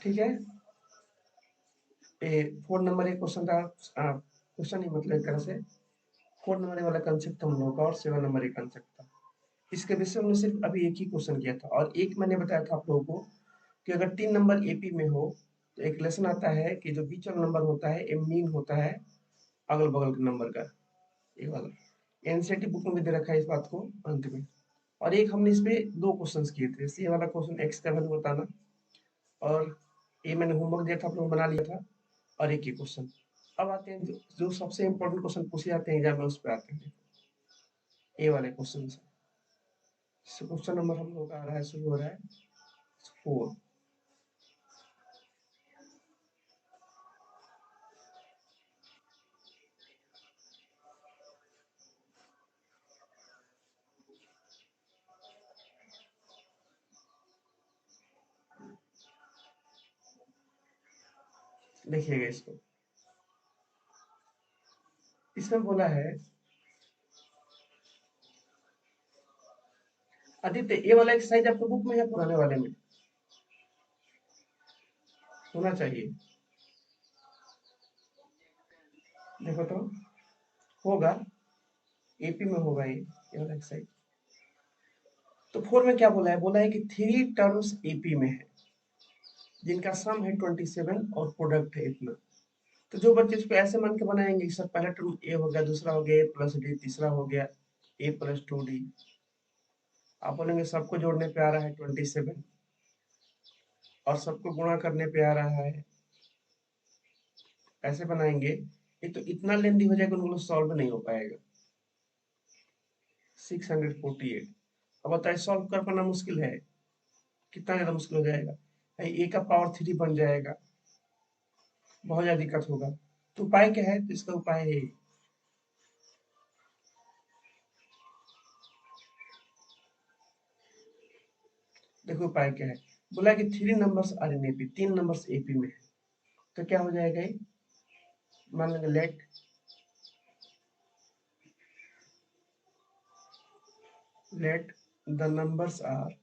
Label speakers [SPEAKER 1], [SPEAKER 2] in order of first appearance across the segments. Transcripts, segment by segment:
[SPEAKER 1] ठीक है। 4 नंबर एक क्वेश्चन था, क्वेश्चन ही मतलब एक तरह से 4 नंबर वाला कंसेप्ट हम लोग का, और 7 नंबर एक कंसेप्ट था। इसके विषय में सिर्फ अभी एक ही क्वेश्चन किया था, और एक मैंने बताया था आप लोगों को कि अगर 3 नंबर एपी में हो तो एक लेसन आता है कि जो बीच वाला नंबर होता है ये मीन होता है अगल बगल के नंबर का, ये वाला एनसीईआरटी बुक में भी दे रखा है इस बात को अंत में। और एक हमने इस पे 2 क्वेश्चंस किए थे, जैसे ये वाला क्वेश्चन एक्स का वैल्यू बताना, और ये मैंने होमवर्क दिया था, आप लोगों ने बना लिया था, और एक ही क्वेश्चन। अब आते हैं जो सबसे इम्पोर्टेंट क्वेश्चन पूछे जाते हैं एग्जाम में, उस पे आते हैं। ए वाले क्वेश्चन से क्वेश्चन नंबर हम लोग का आ रहा है, शुरू हो रहा है 4। देखिएगा इसको, इसमें बोला है आदित्य ये वाला एक्सरसाइज आपके बुक में है, पुराने वाले में होना चाहिए, देखो तो होगा, एपी में होगा ये वाला एक्सरसाइज। तो 4 में क्या बोला है कि 3 टर्म्स एपी में है जिनका सम है 27 और प्रोडक्ट है इतना। तो जो बच्चे इसको ऐसे मान के बनाएंगे, सर पहला टर्म ए हो गया, दूसरा हो गया ए प्लस डी, तीसरा हो गया ए प्लस 2d, आप बोलेंगे सबको जोड़ने पे आ रहा है 27 और सबको गुणा करने पे आ रहा है, ऐसे बनाएंगे ये तो इतना लेंदी हो जाएगा, उनको सॉल्व नहीं हो पाएगा। 648, अब बताइए सॉल्व कर पाना मुश्किल है, कितना ज्यादा मुश्किल हो जाएगा, ए का पावर 3 बन जाएगा, बहुत ज्यादा दिक्कत होगा। तो उपाय क्या है, तो इसका उपाय है देखो उपाय क्या है, बोला कि 3 numbers are in AP, 3 numbers AP में है, तो क्या हो जाएगा ये, मान लेंगे लेट द नंबर्स आर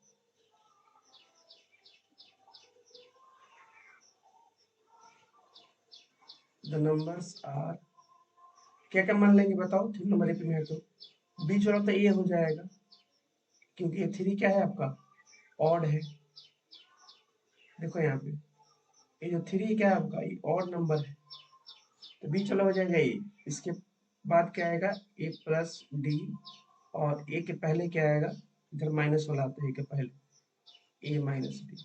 [SPEAKER 1] क्या क्या मान लेंगे बताओ, 3 नंबर एपी में है तो बीच वाला तो ये हो जाएगा, क्योंकि ये 3 क्या है आपका ऑड है, देखो यहाँ पे ये जो 3 क्या है आपका ये ऑड नंबर है, तो बीच वाला हो जाएगा ए, इसके बाद क्या आएगा ए प्लस डी, और ए के पहले क्या आएगा, इधर माइनस वाला आता है ए के पहले, ए माइनस डी,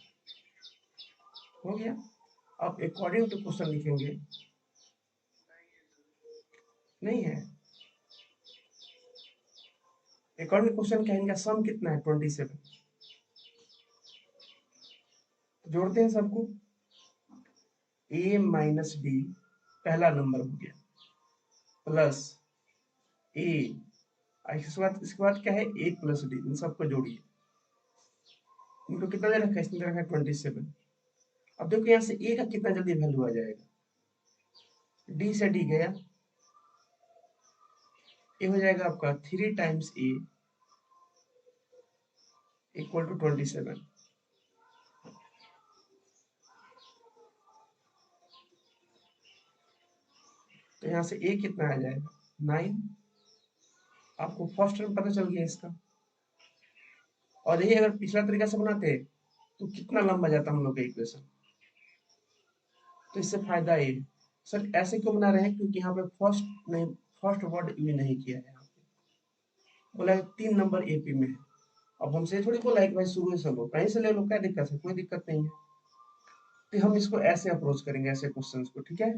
[SPEAKER 1] हो गया। अब अकॉर्डिंग टू क्वेश्चन लिखेंगे, नहीं है अकॉर्डिंग टू क्वेश्चन, क्या इनका सम कितना है 27, जोड़ते हैं सबको, ए माइनस डी पहला नंबर हो गया, प्लस ए, इसके बाद क्या है ए प्लस डी, इन सबको जोड़िए, इनको कितना दे रखा है, इसने दे रखा है 27। अब देखो यहाँ से ए का कितना जल्दी वैल्यू आ जाएगा, डी से डी गया, ये हो जाएगा आपका 3 टाइम्स ए इक्वल टू 27। तो यहाँ से ए कितना आ जाएगा 9, आपको फर्स्ट टर्म पता चल गया इसका। और यही अगर पिछला तरीका से बनाते तो कितना लंबा जाता हम लोग का इक्वेशन, तो इससे फायदा ये, सर ऐसे क्यों बना रहे हैं, क्योंकि यहाँ पे फर्स्ट वर्ड यूज नहीं किया है, यहाँ पे बोला है 3 नंबर एपी में है। अब हमसे थोड़ी बोला है कि भाई शुरू से लो, कहीं से ले लो, क्या दिक्कत है, कोई दिक्कत नहीं है। तो हम इसको ऐसे अप्रोच करेंगे, ऐसे क्वेश्चन को, ठीक है।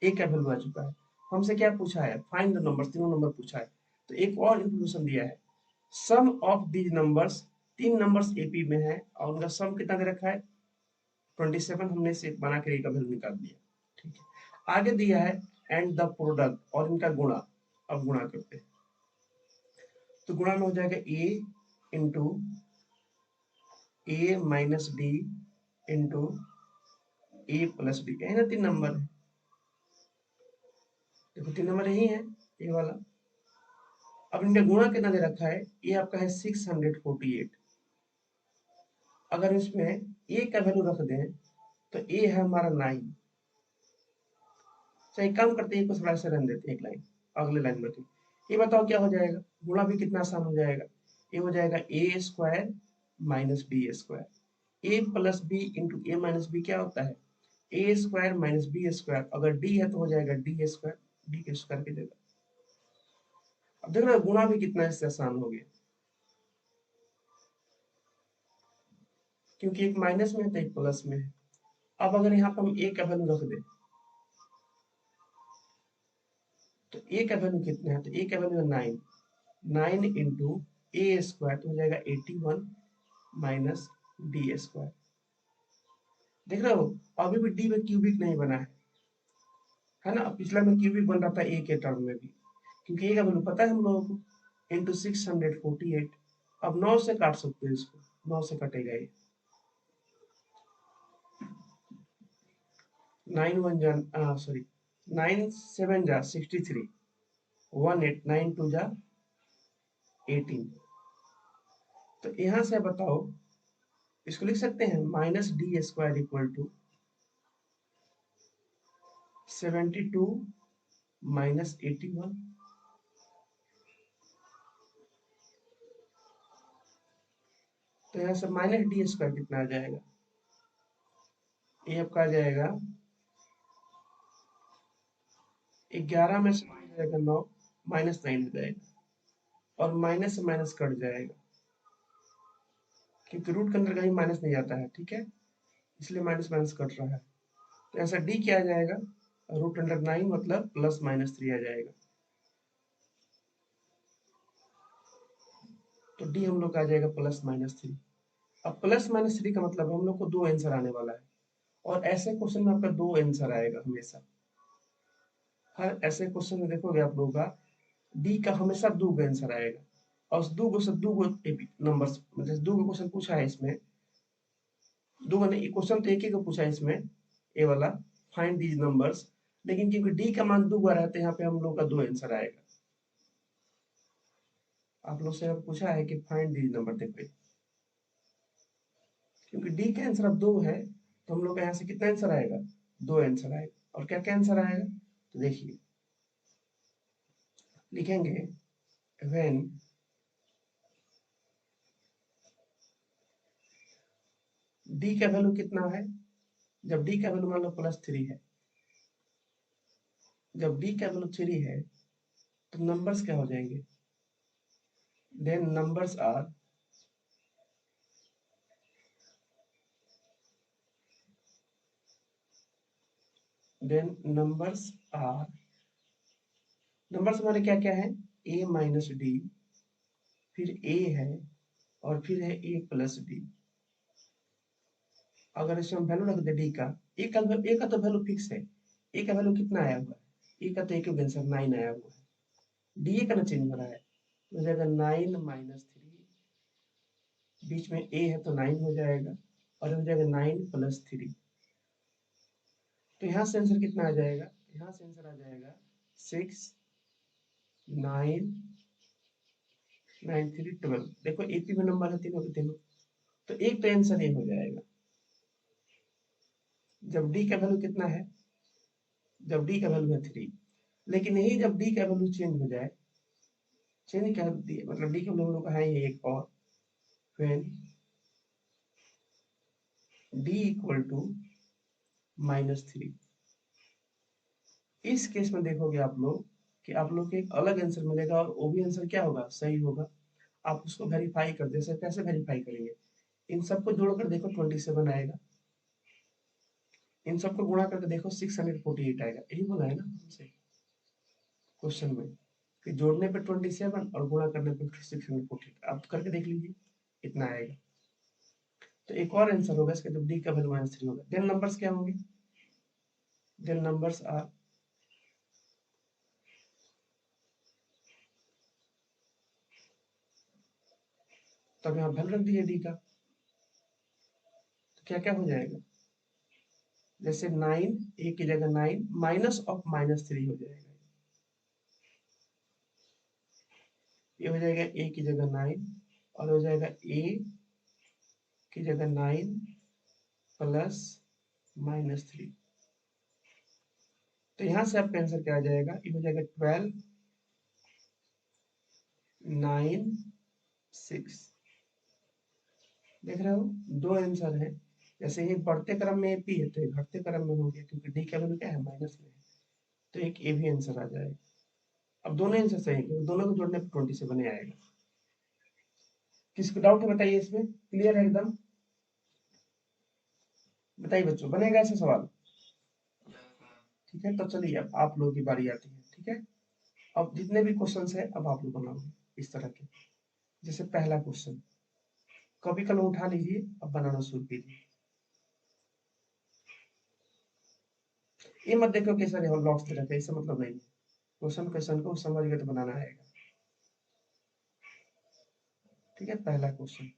[SPEAKER 1] ए का वैल्यू आ चुका है, हमसे क्या पूछा है, फाइंड द नंबर, तीनों नंबर पूछा है, तो एक और इंफॉर्मेशन दिया है, sum of these numbers, 3 numbers AP में है और उनका सम कितना दे रखा है 27, हमने से बना कर ए का वैल्यू निकाल दिया, ठीक है। आगे दिया है एंड द प्रोडक्ट, और इनका गुणा, अब गुणा करते हैं, तो गुणा में हो जाएगा ए इंटू ए माइनस डी इंटू ए प्लस डी, है ना 3 नंबर है, देखो 3 नंबर यही है ये वाला। अब इनका गुणा कितना दे रखा है, ये आपका है 648, अगर इसमें ए का वैल्यू रख दें तो ए है हमारा 9। चलिए एक काम करते हैं, कुछ थोड़ा सा रन देते हैं एक लाइन, अगले लाइन में। ये बताओ क्या हो जाएगा, गुणा भी कितना आसान हो जाएगा। ये हो जाएगा ए स्क्वायर माइनस बी स्क्वायर। ए प्लस बी इंटू ए माइनस बी क्या होता है, ए स्क्वायर माइनस बी स्क्वायर। अगर डी है तो हो जाएगा डी स्क्वायर, डी के स्क्वायर की जगह। अब देख रहे हो गुणा भी कितना इससे आसान हो गया, क्योंकि एक माइनस में है तो एक प्लस में है। अब अगर यहाँ पर हम ए का वैल्यू रख दें तो ए का वैल्यू कितना है, तो ए का वैल्यू है 9। 9 इंटू ए स्क्वायर तो हो जाएगा 81 माइनस डी स्क्वायर। देख रहे हो अभी भी डी में क्यूबिक नहीं बना है ना। पिछला में क्यूबिक बन रहा था ए के टर्म में भी, क्योंकि ए का वैल्यू पता है हम लोगों को, इंटू 648। अब 9 से काट सकते हैं इसको, 9 से कटेगा ये। 9 1 जा सॉरी 9 7 जा 63, 1 8 9 2 जा 18। तो यहाँ से बताओ इसको लिख सकते हैं minus D square equal to 72 minus 81। तो यहाँ से माइनस डी स्क्वायर कितना आ जाएगा, ये आपका आ जाएगा 11 में से हो जाएगा 9, माइनस 9 हो जाएगा, और माइनस से माइनस कट जाएगा, क्योंकि रूट के अंदर कहीं माइनस नहीं आता है, ठीक है, इसलिए माइनस माइनस कट रहा है। तो ऐसा डी क्या आ जाएगा, रूट अंडर 9 मतलब प्लस माइनस 3 आ जाएगा। तो डी हम लोग का आ जाएगा प्लस माइनस 3। अब प्लस माइनस 3 का मतलब हम लोग को दो आंसर आने वाला है, और ऐसे क्वेश्चन में आपका दो आंसर आएगा हमेशा। हर ऐसे क्वेश्चन में देखोगे आप लोगों का डी का हमेशा दो आंसर आएगा, और दो से दो नंबर, मतलब दो क्वेश्चन पूछा है इसमें, दो क्वेश्चन तो एक ही को पूछा है इसमें, ए वाला फाइंड दीज नंबर्स, लेकिन क्योंकि डी का मान दो बार है तो यहाँ पे हम लोग का दो आंसर आएगा। आप लोग से पूछा है कि फाइंड दीज नंबर, देखो क्योंकि डी का आंसर अब दो है तो हम लोग का यहाँ से कितना आंसर आएगा, दो आंसर आएगा। और क्या क्या आंसर आएगा, तो देखिए लिखेंगे व्हेन डी का वैल्यू कितना है, जब डी का वैल्यू मान लो +3 है, जब डी का वैल्यू 3 है तो नंबर्स क्या हो जाएंगे, देन नंबर्स आर नंबर्स हमारे क्या क्या है, a माइनस डी, फिर a है, और फिर है a प्लस डी। अगर इसमें हम वैल्यू रख दे डी का, ए का तो वैल्यू फिक्स है, ए का वैल्यू कितना आया हुआ है, ए का तो एक आंसर 9 आया हुआ है, डी का ना चेंज हो रहा है, तो हो जाएगा 9 माइनस 3, बीच में ए है तो 9 हो जाएगा, और हो जाएगा 9 प्लस 3। तो यहाँ से आंसर कितना आ जाएगा, यहाँ से आंसर आ जाएगा 6 9 9 3 12। देखो एक ही में नंबर है तीनों के तीनों, तो एक तो आंसर ये हो जाएगा। जब डी का वैल्यू कितना है, जब डी का वैल्यू है 3, लेकिन यही जब डी का वैल्यू चेंज हो जाए, चेंज क्या मतलब डी का वैल्यू का है ये एक और, व्हेन डी इक्वल टू -3। इस केस में देखोगे आप लोग कि आप लोग को एक अलग आंसर मिलेगा, और वो भी आंसर क्या होगा, सही होगा। आप उसको वेरीफाई कर दे सकते, कैसे वेरीफाई करेंगे, इन सबको जोड़कर देखो 27 आएगा, इन सबको गुणा करके देखो 648 आएगा, यही बोला है ना हमसे क्वेश्चन में, कि जोड़ने पे 27 और गुणा करने पे 648। आप करके देख लीजिए इतना आएगा। तो एक और आंसर होगा इसका, जब डी का वैल्यू -3 होगा, देन नंबर्स क्या होंगे, देन नंबर्स आर, तब यहाँ वैल्यू रख दिए डी का, तो क्या क्या हो जाएगा, जैसे 9 ए की जगह 9 माइनस ऑफ -3 हो जाएगा, ये हो जाएगा ए की जगह 9, और हो जाएगा ए की जगह 9 प्लस -3। तो यहाँ से आपका आंसर क्या आ जाएगा, ये हो जाएगा 12, 9, 6। देख रहे हो, दो आंसर है। जैसे ये बढ़ते क्रम में पी है तो ये घटते क्रम में हो गया, क्योंकि डी का वैल्यू क्या है, माइनस में है, तो एक ए भी आंसर आ जाएगा। अब दोनों आंसर सही है, क्योंकि दोनों को जोड़ने पर 27 आएगा। किसको डाउट है बताइए, इसमें क्लियर है एकदम? बताइए बच्चों, बनेगा ऐसा सवाल? ठीक है, तो चलिए अब आप लोगों की बारी आती है। ठीक है, अब जितने भी क्वेश्चन है अब आप लोग बनाओगे इस तरह के। जैसे पहला क्वेश्चन, कॉपी कलम उठा लीजिए, अब बनाना शुरू कीजिए। ये मत देखो कैसा रहे लॉक्स तरह का, इससे मतलब नहीं है। क्वेश्चन क्वेश्चन को समझ के तो बनाना आएगा। ठीक है, पहला क्वेश्चन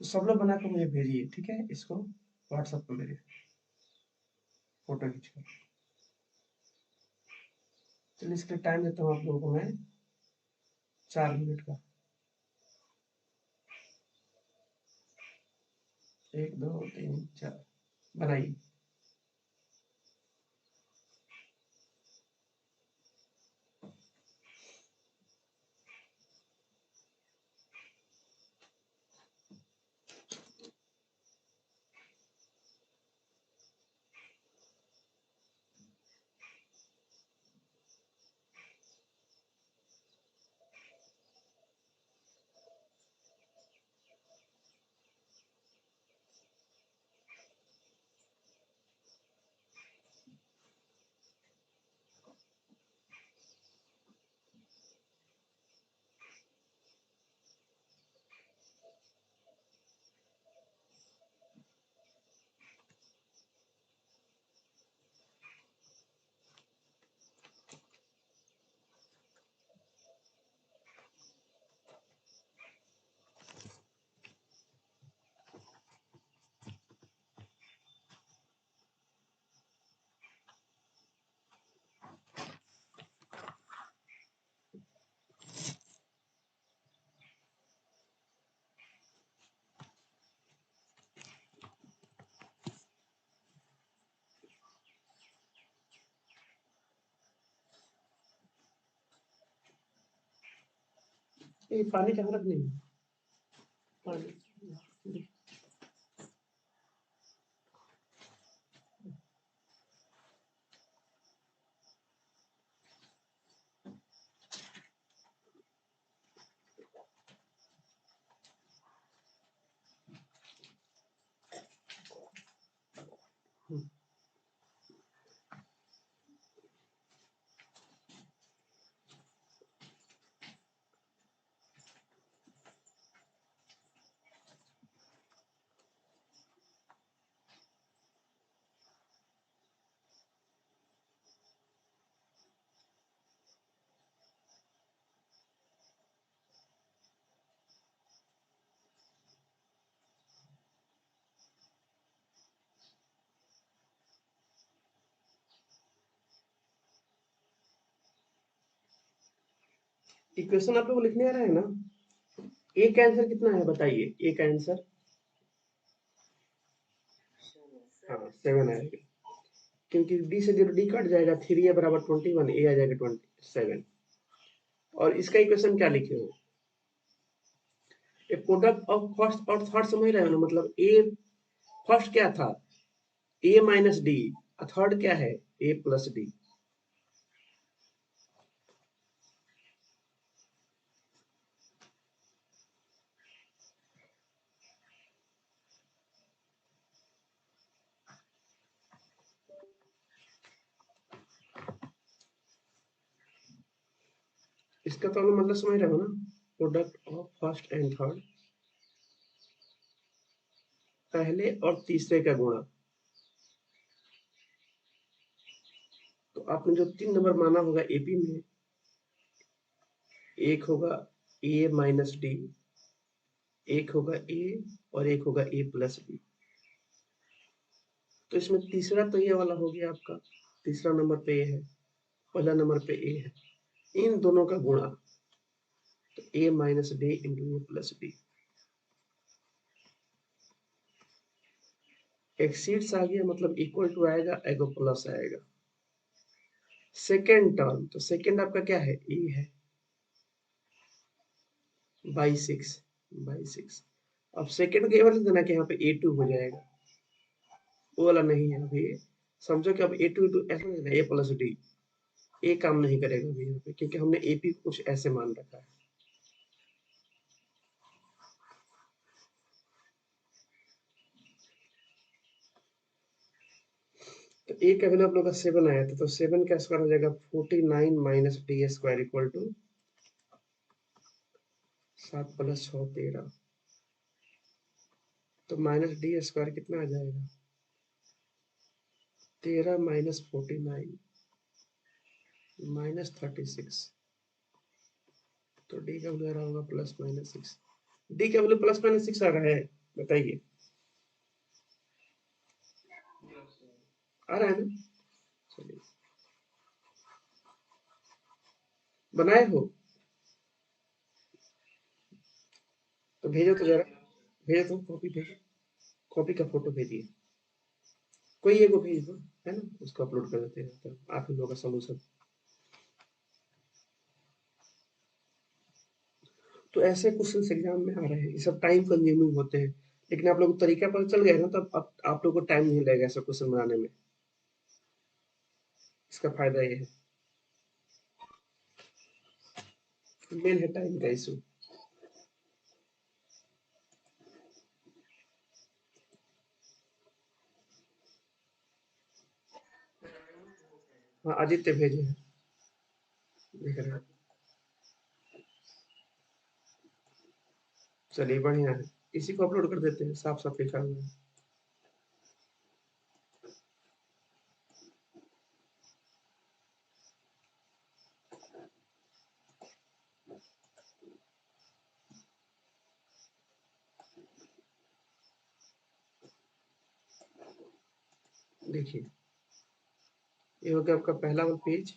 [SPEAKER 1] तो सब लोग बना के मुझे भेजिए। ठीक है, इसको व्हाट्सएप पर मेरे फोटो खींचकर। चलिए इसके लिए टाइम देता हूँ आप लोगों को मैं 4 मिनट का। 1 2 3 4 बनाइए। ये पानी का हरक नहीं है, पानी। इक्वेशन आप लोग को लिखने आ रहा है ना? ए का आंसर कितना है बताइए, ए का आंसर? हाँ 7 आएगा, क्योंकि डी से 0 डी कट जाएगा, 3 ए बराबर 21, ए आ जाएगा 27। और इसका इक्वेशन क्या लिखे हो, ए प्रोडक्ट ऑफ फर्स्ट और थर्ड समझ रहे हो ना, मतलब ए फर्स्ट क्या था, ए माइनस डी, थर्ड क्या है, ए प्लस डी। इसका तो मतलब समझ रहे हो ना, product of first and third, पहले और तीसरे का गुणा। तो आपने जो 3 नंबर माना होगा एपी में, एक होगा ए माइनस डी, एक होगा ए, और एक होगा ए प्लस बी। तो इसमें तीसरा तो ये वाला हो गया आपका, तीसरा नंबर पे ए है, पहला नंबर पे ए है, इन दोनों का गुणा, तो ए माइनस डी इंटू ए प्लस बी। एक्सीड्स आ गया मतलब इक्वल टू आएगा, एगो प्लस आएगा। सेकेंड टर्म, तो सेकेंड आपका क्या है, ए है, बाई 6, बाई 6। अब सेकेंड का मतलब देना कि यहाँ पे A2 हो जाएगा, वो वाला नहीं है अभी। समझो कि अब A2 ऐसा नहीं है, ए प्लस डी, ए काम नहीं करेगा अभी यहाँ पे, क्योंकि हमने एपी को कुछ ऐसे मान रखा है। तो ए का वैल्यू आप लोग का 7 आया था, तो 7 का स्क्वायर हो जाएगा 49 minus D square equal to 7 plus 6 13। तो माइनस डी स्क्वायर कितना आ जाएगा, 13 माइनस 49 माइनस 36। तो डी का वैल्यू आ रहा होगा प्लस माइनस 6। डी का वैल्यू प्लस माइनस 6 आ रहा है, बताइए आ रहा है ना। चलिए बनाए हो तो भेजो तो जरा, भेजो तो कॉपी भेजो, कॉपी का फोटो भेजिए, कोई एक को भेज दो, है ना, उसको अपलोड कर देते हैं, तो आप ही लोगों का सोल्यूशन। तो ऐसे क्वेश्चन एग्जाम में आ रहे हैं, ये सब टाइम कंज्यूमिंग होते हैं, लेकिन आप लोग को तरीका पता चल गया ना, तो अब आप लोग को टाइम नहीं लगेगा ऐसा क्वेश्चन बनाने में, इसका फायदा ये है, मेन है टाइम का इशू। हाँ आदित्य भेजे हैं, देख रहे हैं। चलिए बढ़िया है, इसी को अपलोड कर देते हैं, साफ साफ लिखा हुआ है। देखिए ये हो गया आपका पहला वाला पेज,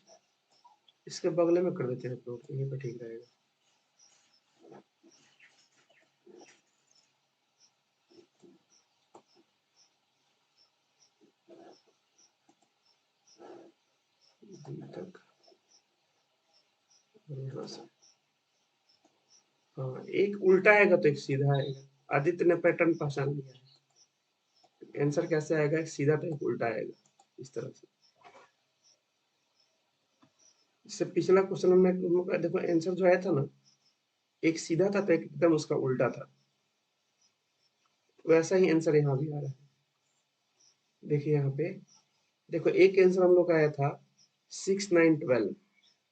[SPEAKER 1] इसके बगले में कर देते हैं अपलोड, यहीं पर ठीक रहेगा। तक यहाँ से, हाँ एक उल्टा आएगा तो एक सीधा आएगा, आदित्य ने पैटर्न पहचान लिया है। आंसर कैसे आएगा, एक सीधा तो एक उल्टा आएगा, इस तरह से। इससे पिछला क्वेश्चन में तुम लोग का देखो आंसर जो आया था ना, एक सीधा था तो एक एकदम उसका उल्टा था, वैसा ही आंसर यहाँ भी आ रहा है। देखिए यहाँ पे, देखो एक आंसर हम लोग का आया था 6 9 12,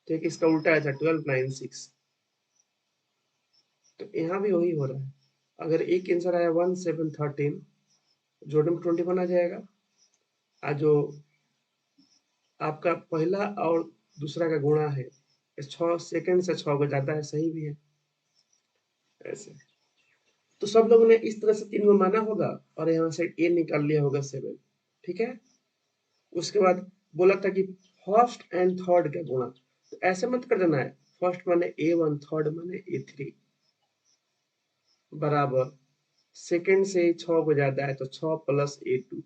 [SPEAKER 1] तो एक इसका उल्टा आया था 12 9 6, तो यहाँ भी वही हो रहा है। अगर एक आंसर आया 1 7 13, जोड़ने में 21 आ जाएगा, और जो आपका पहला और दूसरा का गुणा है, 6 सेकंड से 6 को ज्यादा है, सही भी है ऐसे। तो सब लोगों ने इस तरह से 3 को माना होगा, और यहाँ से ए निकाल लिया होगा 7, ठीक है। उसके बाद बोला था कि फर्स्ट एंड थर्ड का गुणा, तो ऐसे मत कर देना है, फर्स्ट माने A1, थर्ड माने A3, बराबर सेकंड से 6 को ज्यादा है तो 6 प्लस A2,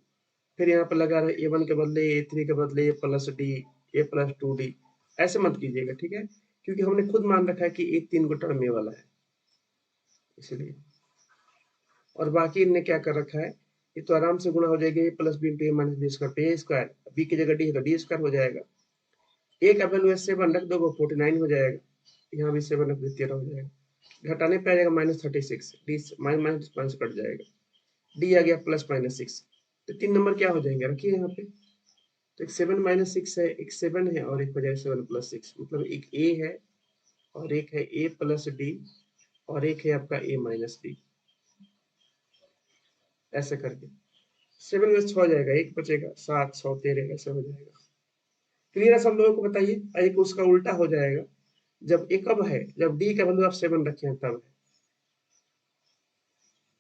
[SPEAKER 1] फिर यहाँ पर लगा रहे A1 के बदले A3 के बदले A plus D, A plus 2D, ऐसे मत कीजिएगा, ठीक है, क्योंकि हमने खुद मान रखा है कि ए 3 को टर्म ए वाला है, इसलिए। और बाकी इनने क्या कर रखा है, ये तो आराम से गुणा हो जाएगा, ए प्लस बी इंटू ए माइनस बी स्क्वायर पे ए स्क्वायर, बी की जगह डी है तो डी स्क्वायर हो जाएगा, ए का वैल्यू है 7 रख दो 49 हो जाएगा, यहाँ भी 7 रख दो 13 हो जाएगा, घटाने पे आ जाएगा -36, डी माइनस माइनस कट जाएगा, डी आ गया प्लस माइनस 6, तो 3 नंबर क्या हो जाएंगे, रखिए यहाँ पे, तो एक 7 माइनस 6 है, एक 7 है, और एक हो जाएगा 7 प्लस 6, मतलब एक ए है और एक है ए प्लस डी, और एक है आपका ए माइनस डी, ऐसे करके 7 में 6 हो जाएगा, एक बचेगा 7 100 13, ऐसे हो जाएगा। क्लियर है सब लोगों को, बताइए। एक उसका उल्टा हो जाएगा, जब ए कब है, जब डी का वैल्यू आप 7 रखे हैं तब है,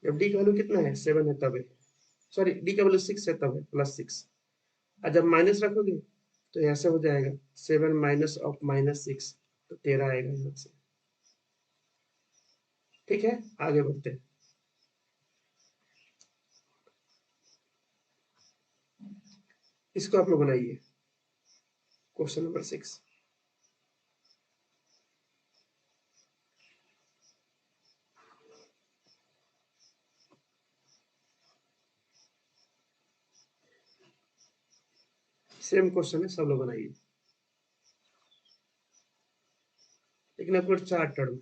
[SPEAKER 1] जब डी का वैल्यू कितना है 7 है तब है, सॉरी डी का वैल्यू 6 है तब है +6, और जब माइनस रखोगे तो ऐसे हो जाएगा 7 माइनस ऑफ -6, तो 13 आएगा यहाँ से, ठीक है। आगे बढ़ते हैं। इसको आप लोग बनाइए, क्वेश्चन नंबर 6। सेम क्वेश्चन है, सब लोग बनाइए, लेकिन आपको 4 टर्म है।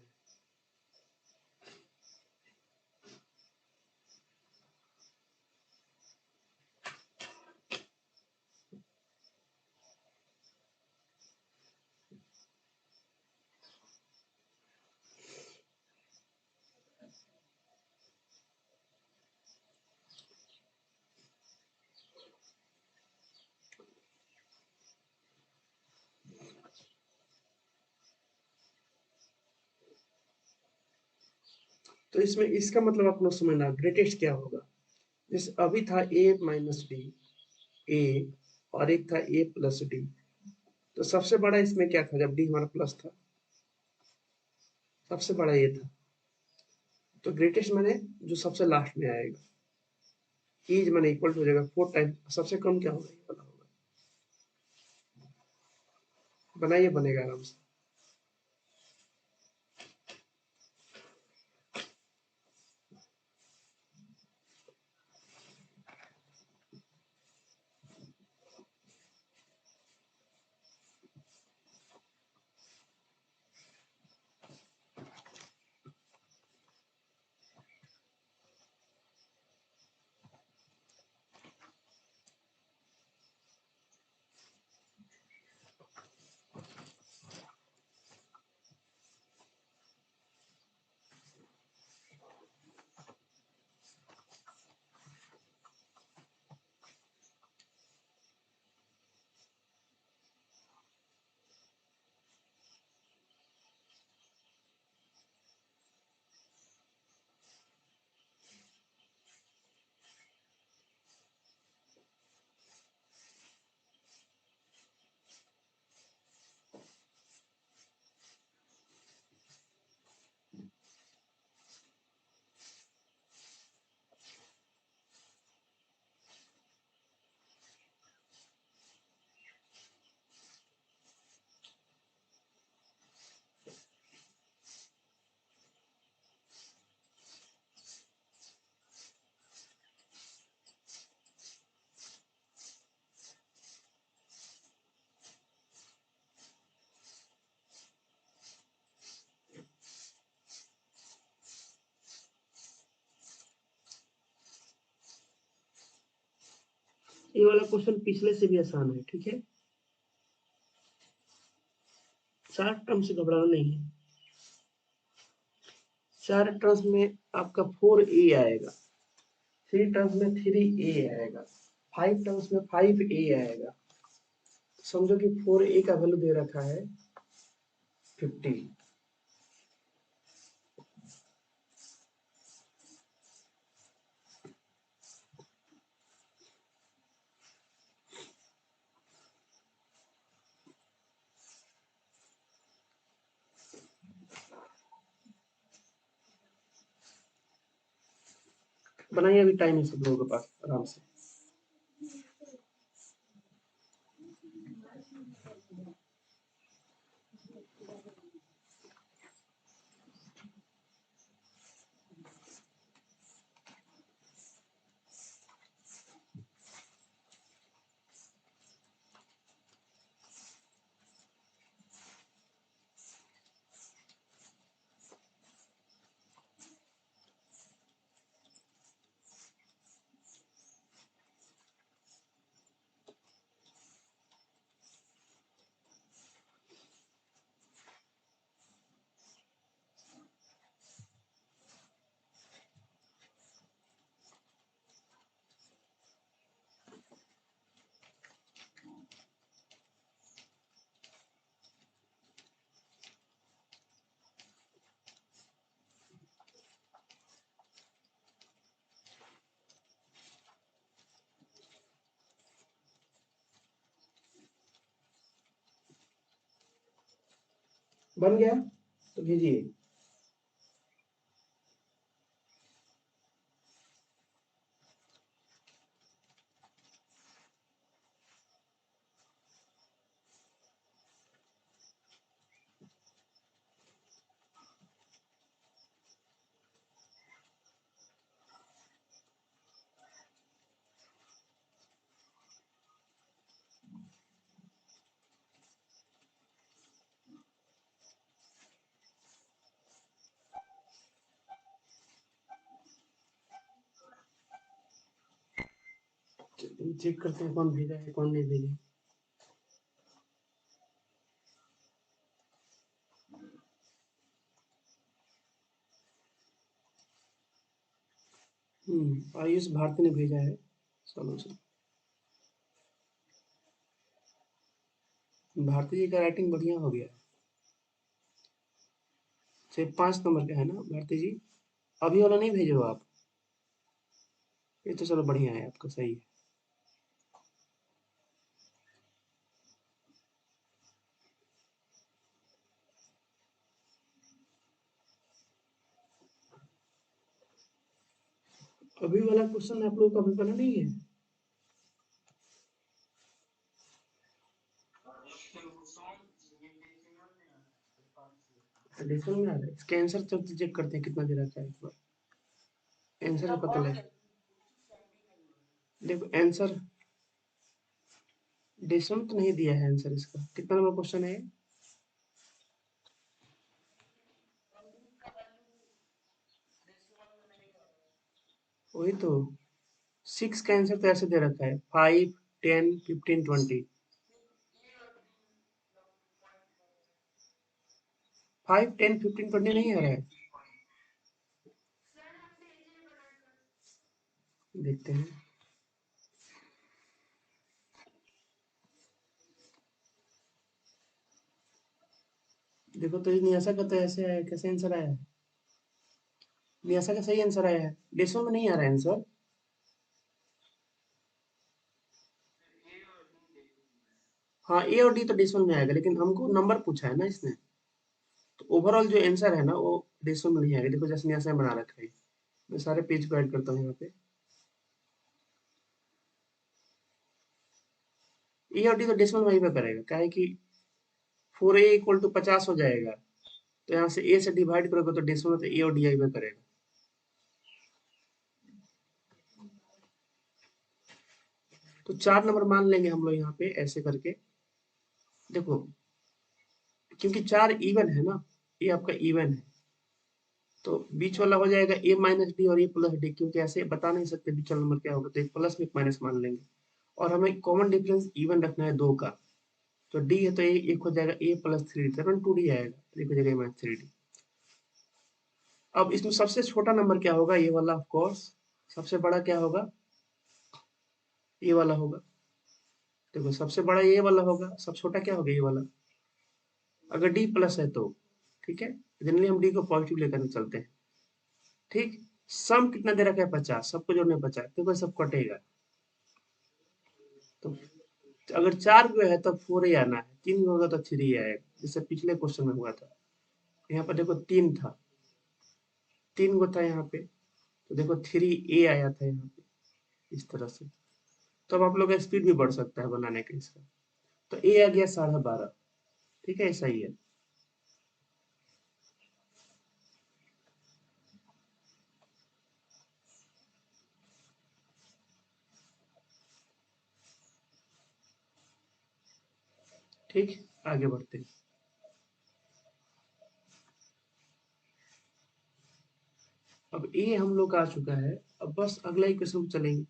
[SPEAKER 1] तो इसमें इसका मतलब आप लोग समझना, ग्रेटेस्ट क्या होगा। जैसे अभी था a माइनस डी, ए, और एक था a प्लस डी। तो सबसे बड़ा इसमें क्या था जब डी हमारा प्लस था, सबसे बड़ा ये था। तो ग्रेटेस्ट मैंने जो सबसे लास्ट में आएगा, इज मैंने इक्वल टू हो जाएगा 4 टाइम, सबसे कम क्या होगा, ये वाला होगा। बनाइए, बनेगा आराम से। ये वाला क्वेश्चन पिछले से भी आसान है, ठीक है। 4 टर्म से घबराना नहीं है। 4 टर्म्स में आपका 4a आएगा, 3 टर्म्स में 3a आएगा, 5 टर्म्स में 5a आएगा। समझो कि 4a का वैल्यू दे रखा है 50। बनाइए, अभी टाइम है सब लोगों के पास, आराम से। बन गया तो भेजिए। चेक करते हैं कौन भेजा है कौन नहीं भेजा। आयुष भारती ने भेजा है सॉल्यूशन। भारती जी का राइटिंग बढ़िया हो गया। सिर्फ 5 नंबर का है ना भारती जी? अभी वाला नहीं भेजे हो आप? ये तो चलो बढ़िया है, आपका सही है। अभी वाला क्वेश्चन आप लोगों का अभी बना नहीं है? डेसिमल में आ रहा है, इसका आंसर चेक करते हैं कितना दे रखा है एक बार। आंसर का पता लगे। देखो आंसर डेसिमल तो नहीं दिया है आंसर इसका। कितना नंबर क्वेश्चन है? वही तो 6 का आंसर तो ऐसे दे रखा है 5, 10, 15, 20। 5, 10, 15, 20 नहीं आ रहा है। देखते हैं। देखो तो ये नियासा का तो ऐसे आया, कैसे आंसर आया है? नियासा का सही आंसर आया है, डेसिमल में नहीं आ रहा है आंसर। हाँ ए और डी तो डेसिमल में आएगा, लेकिन हमको नंबर पूछा है ना इसने। तो ओवरऑल जो आंसर है ना वो डेसिमल में नहीं आएगा। देखो जैसे नियासा ने बना रखा है। मैं सारे पेज को ऐड करता हूँ यहाँ पे। ए और डी तो डेसिमल वहीं पे करेगा, क्या है कि 4a इक्वल टू 50 हो जाएगा। तो यहाँ से ए से डिवाइड करोगे तो डेसिमल तो ए और डी आई पे करेगा। तो 4 नंबर मान लेंगे हम लोग यहाँ पे ऐसे करके। देखो क्योंकि 4 इवन है ना, ये आपका इवन है, तो बीच वाला हो जाएगा ए माइनस डी और ए प्लस डी, क्योंकि ऐसे बता नहीं सकते बीच वाला नंबर क्या होगा, तो एक प्लस में एक माइनस मान लेंगे। और हमें कॉमन डिफरेंस इवन रखना है 2 का। तो डी है तो एक हो जाएगा ए प्लस 3 डी, 2d आएगा, एक हो जाएगा माइनस 3d। अब इसमें सबसे छोटा नंबर क्या होगा? ये वाला ऑफ कोर्स। सबसे बड़ा क्या होगा? ये वाला होगा। देखो सबसे बड़ा ये वाला होगा, सब छोटा क्या होगा? ये वाला। अगर डी प्लस है तो ठीक है, जनरली हम डी को पॉजिटिव लेकर चलते हैं। ठीक। सम कितना दे रखा है? 50। सबको जोड़ने 50, देखो सब कटेगा। तो अगर 4 को है तो 4 ही आना है, 3 होगा तो 3 आएगा, जैसे पिछले क्वेश्चन में हुआ था। यहाँ पर देखो 3 था, 3 को था यहाँ पे, तो देखो 3a आया था यहाँ पे, इस तरह से। तो अब आप लोग का स्पीड भी बढ़ सकता है बनाने का इसका। तो a आ गया 12.5। ठीक है, ऐसा ही है। ठीक, आगे बढ़ते हैं। अब ए हम लोग का आ चुका है, अब बस अगला ही क्वेश्चन चलेंगे।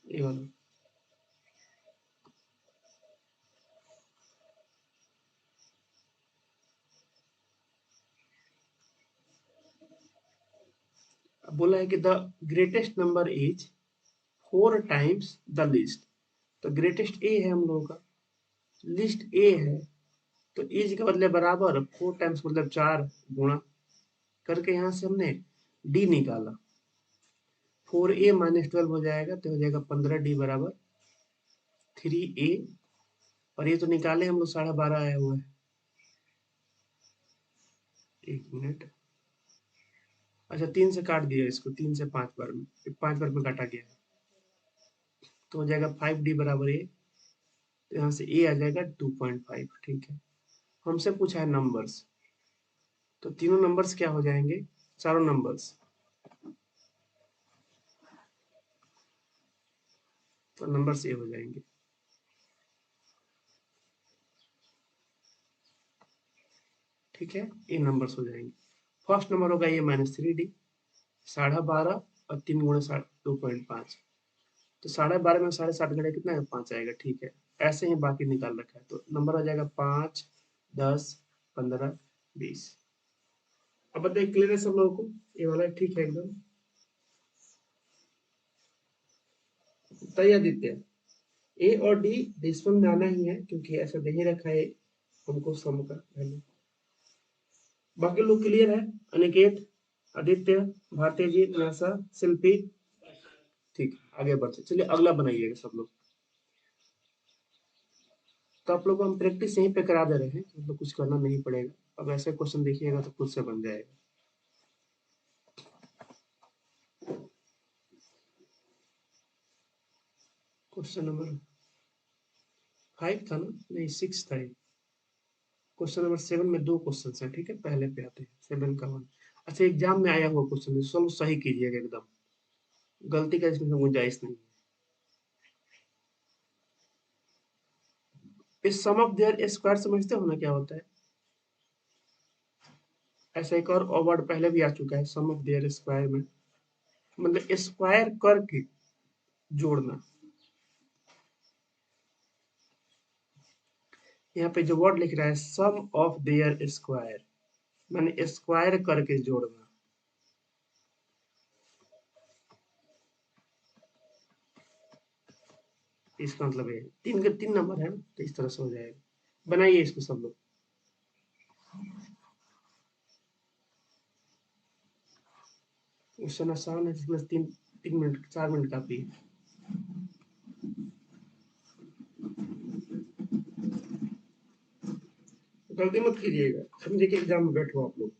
[SPEAKER 1] ये वाला अब बोला है कि the greatest number is 4 times the least. तो ग्रेटेस्ट ए है हम लोगों का, लिस्ट ए है, तो इज के बदले बराबर 4 टाइम्स मतलब 4 गुणा करके यहाँ से हमने डी निकाला। 4a माइनस 12 हो जाएगा, तो हो जाएगा 15d बराबर 3a। और ये तो निकाले हम लोग 12.5 आया हुआ है। एक मिनट। अच्छा 3 से काट दिया इसको, 3 से 5 बार में, 5 बार में काटा गया है, तो हो जाएगा 5d बराबर a। तो यहाँ से a आ जाएगा 2.5। ठीक है, हमसे पूछा है नंबर्स, तो तीनों नंबर्स क्या हो जाएंगे? चारों नंबर्स तो नंबर्स ए हो जाएंगे। ठीक है, ये नंबर्स हो जाएंगे। फर्स्ट नंबर होगा ये -3D, 12.5 और 3 गुणे 2.5, तो 12.5 में 7.5 घटा कितना है, 5 आएगा। ठीक है, ऐसे ही बाकी निकाल रखा है, तो नंबर आ जाएगा 5, 10, 15, 20। अब बताइए क्लियर है सब लोगों को, ये वाला ठीक है एकदम? बताइए आदित्य, ए और डी डेसिमल में आना ही है क्योंकि ऐसा दे ही रखा है हमको सम का वैल्यू। बाकी लोग क्लियर है? अनिकेत, आदित्य, भारती जी, निराशा, शिल्पी? ठीक है, आगे बढ़ते चलिए, अगला बनाइएगा सब लोग। तो आप लोग को हम प्रैक्टिस यहीं पे करा दे रहे हैं, मतलब कुछ करना नहीं पड़ेगा। अब ऐसे क्वेश्चन देखिएगा तो खुद से बन जाएगा। क्वेश्चन नंबर 5 था ना, नहीं 6 था ये। क्वेश्चन नंबर 7 में 2 क्वेश्चन है, ठीक है, पहले पे आते हैं 7 का 1। अच्छा, एग्जाम में आया हुआ क्वेश्चन, सोल्व सही कीजिएगा एकदम, गलती का इसमें गुंजाइश नहीं। इस सम ऑफ देयर स्क्वायर समझते हो ना क्या होता है? ऐसा एक और वर्ड पहले भी आ चुका है, सम ऑफ देयर स्क्वायर में मतलब स्क्वायर करके जोड़ना। यहाँ पे जो वर्ड लिख रहा है सम ऑफ देयर स्क्वायर, माने स्क्वायर करके जोड़ना। इसका मतलब है 3 के 3 नंबर है ना, तो इस तरह से हो जाएगा। बनाइए इसको सब लोग। क्वेश्चन आसान है, इसमें 3 मिनट 4 मिनट काफी है। गलती मत कीजिएगा, समझे कि एग्जाम में बैठो आप लोग।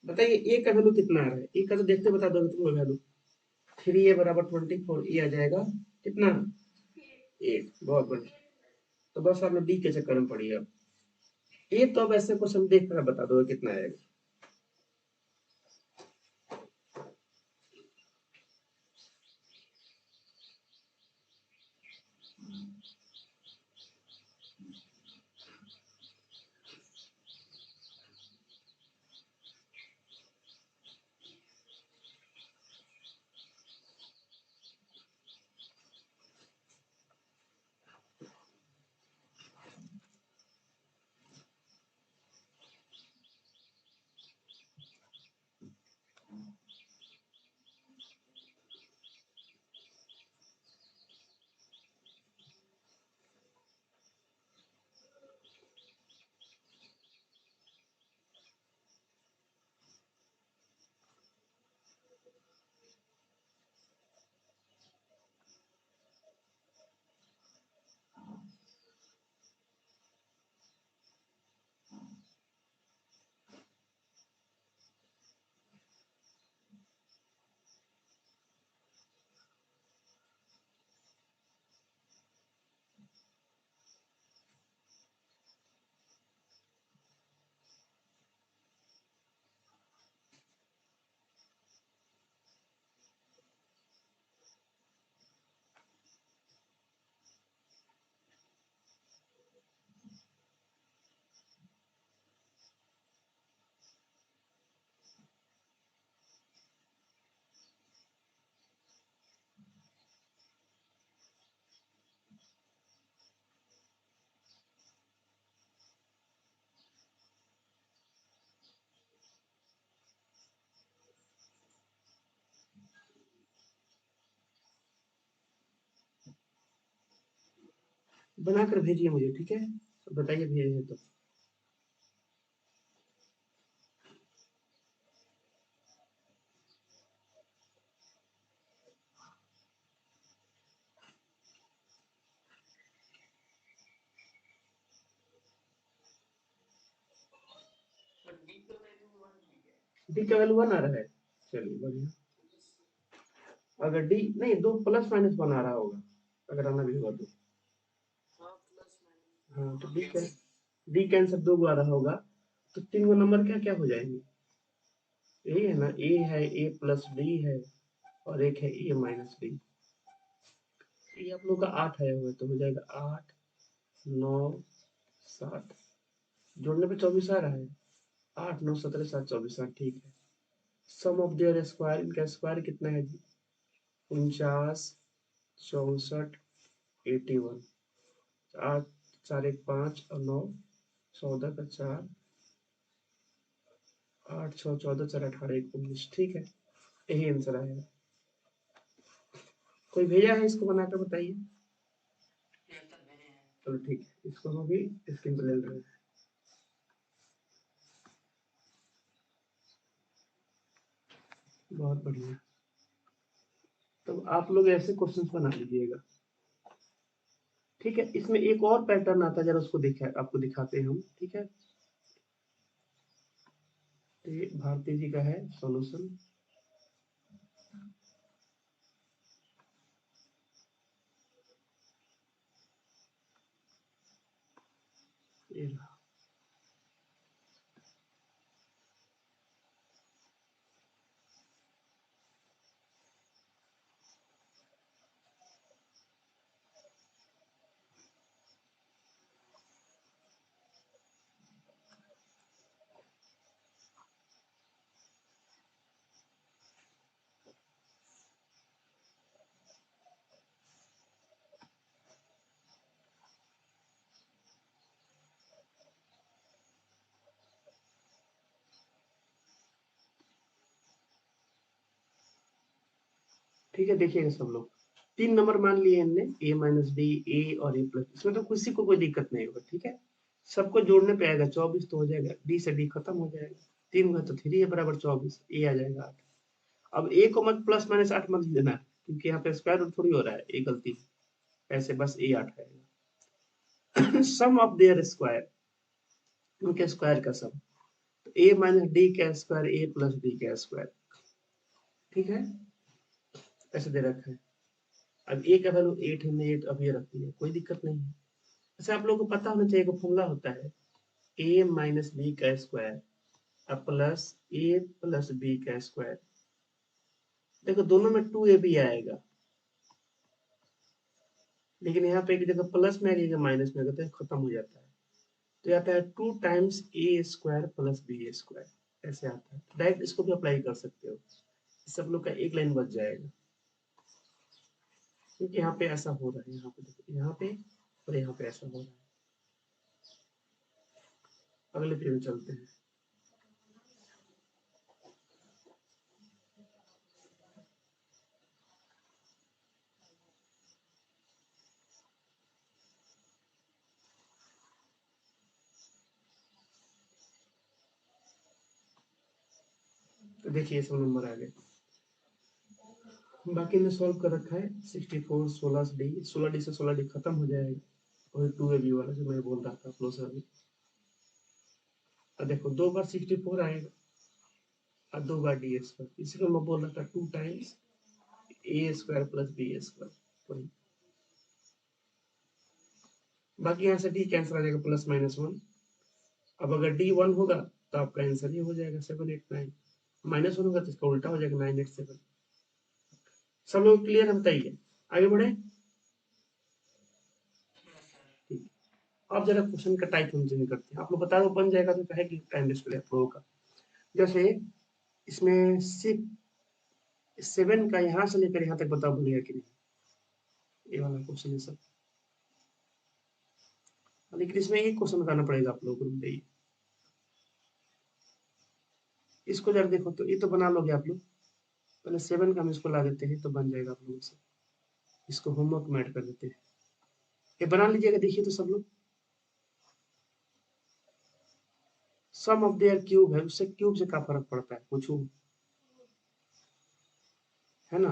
[SPEAKER 1] बताइए ए का वैल्यू कितना आ रहा है, ए का तो देखते बता दो तुम वैल्यू। 3a बराबर 24, ये आ जाएगा कितना, 8। बहुत बढ़िया, तो बस आपने डी के चक्कर में पड़ी अब। ए तो अब ऐसे क्वेश्चन देख कर बता दो कितना आएगा। बनाकर भेजिए मुझे, ठीक है? तो बताइए भेजे तो। डी का वैल्यू 1 आ रहा है, चलिए बढ़िया। अगर डी नहीं, दो प्लस माइनस 1 आ रहा होगा, अगर आना भी होगा तो। हाँ तो डी का आंसर 2 आ रहा होगा, तो 3 गो नंबर क्या क्या हो जाएंगे? ए है ना, ए है, ए प्लस डी है, और एक है ए माइनस डी। ये आप लोग का 8 आया हुआ है, तो हो जाएगा 8 9 7, जोड़ने पे 24 आ रहा है। 8 9 17 7 24, हाँ ठीक है। सम ऑफ देयर स्क्वायर, इनका स्क्वायर कितना है जी? 49 64 81। 8 4 1 5 और 9 14 का 4, 8 6 14 4 18 1 19, ठीक है, यही आंसर आएगा। कोई भेजा है इसको बनाकर बताइए। चलो ठीक है, इसको हम भी स्क्रीन पर ले रहे हैं। बहुत बढ़िया। तो आप लोग ऐसे क्वेश्चंस बना लीजिएगा, ठीक है? इसमें एक और पैटर्न आता है, जरा उसको दिखा, आपको दिखाते हैं हम, ठीक है? तो ये भारती जी का है सॉल्यूशन। ये रहा। ठीक है, देखिएगा सब लोग। 3 नंबर मान लिए हमने, ए माइनस डी, ए और ए प्लस। इसमें तो किसी को कोई दिक्कत नहीं होगा, ठीक है? सबको जोड़ने पे आएगा 24, तो हो जाएगा डी से डी खत्म हो जाएगा। 3 है तो 3 है बराबर 24, ए आ जाएगा 8। अब ए को मत प्लस माइनस 8 मत लेना, क्योंकि यहाँ पे स्क्वायर रूट थोड़ी हो रहा है, ये गलती है। ऐसे बस ए 8 आएगा। सम ऑफ देयर स्क्वायर, उनके स्क्वायर का सम। तो ए माइनस डी का स्क्वायर, ए प्लस डी का स्क्वायर, ठीक है? ऐसे दे रखा है। अब ए का वैल्यू 8 हमने 8 अब ये रख दिया, कोई दिक्कत नहीं है। अच्छा, आप लोगों को पता होना चाहिए, फॉर्मूला होता है ए माइनस बी का स्क्वायर अब प्लस ए प्लस बी का स्क्वायर। देखो दोनों में 2ab आएगा, लेकिन यहाँ पे एक जगह प्लस में आएगा, माइनस में आएगा, तो खत्म हो जाता है। तो आता है 2 टाइम्स ए स्क्वायर प्लस बी स्क्वायर, ऐसे आता है। डायरेक्ट इसको भी अप्लाई कर सकते हो, सब लोग का एक लाइन बच जाएगा, क्योंकि यहाँ पे ऐसा हो रहा है, यहाँ पे देखो, यहाँ पे और यहाँ पे ऐसा हो रहा है। अगले पेज में चलते हैं। तो देखिए सब नंबर आ गए, बाकी ने सॉल्व कर रखा है। 64 16 डी, 16 डी से 16 डी खत्म हो जाएगा, और 2ab वाला जो मैं बोल रहा था आप लोग से अभी। अब देखो 2 बार 64 आएगा और 2 बार डी स्क्वायर, इसी को मैं बोल रहा था 2 टाइम्स ए स्क्वायर प्लस बी स्क्वायर। वही, बाकी यहाँ से डी कैंसिल आ जाएगा, प्लस माइनस 1। अब अगर डी 1 होगा तो आपका आंसर ये हो जाएगा 789। माइनस 1 होगा तो इसका उल्टा हो जाएगा 987। सब लोग क्लियर है, बताइए आगे बढ़े। ठीक, अब जरा क्वेश्चन का टाइप हम चेंज करते हैं, आप लोग बता दो बन जाएगा तो कहे कि टाइम वेस्ट हो आप लोगों का। जैसे इसमें सिर्फ 7 का यहाँ से लेकर यहाँ तक बताओ बनेगा कि नहीं, ये वाला क्वेश्चन है सब। लेकिन इसमें एक क्वेश्चन बताना पड़ेगा आप लोगों को, बताइए। इसको जरा देखो, तो ये तो बना लोगे आप लोग। पहले 7 का हम इसको ला देते हैं, तो बन जाएगा आप लोगों से। इसको होमवर्क में ऐड कर देते हैं। ये बना लीजिएगा, देखिए तो सब लोग। सम ऑफ देयर क्यूब है, उससे क्यूब से क्या फर्क पड़ता है, पूछू, है ना।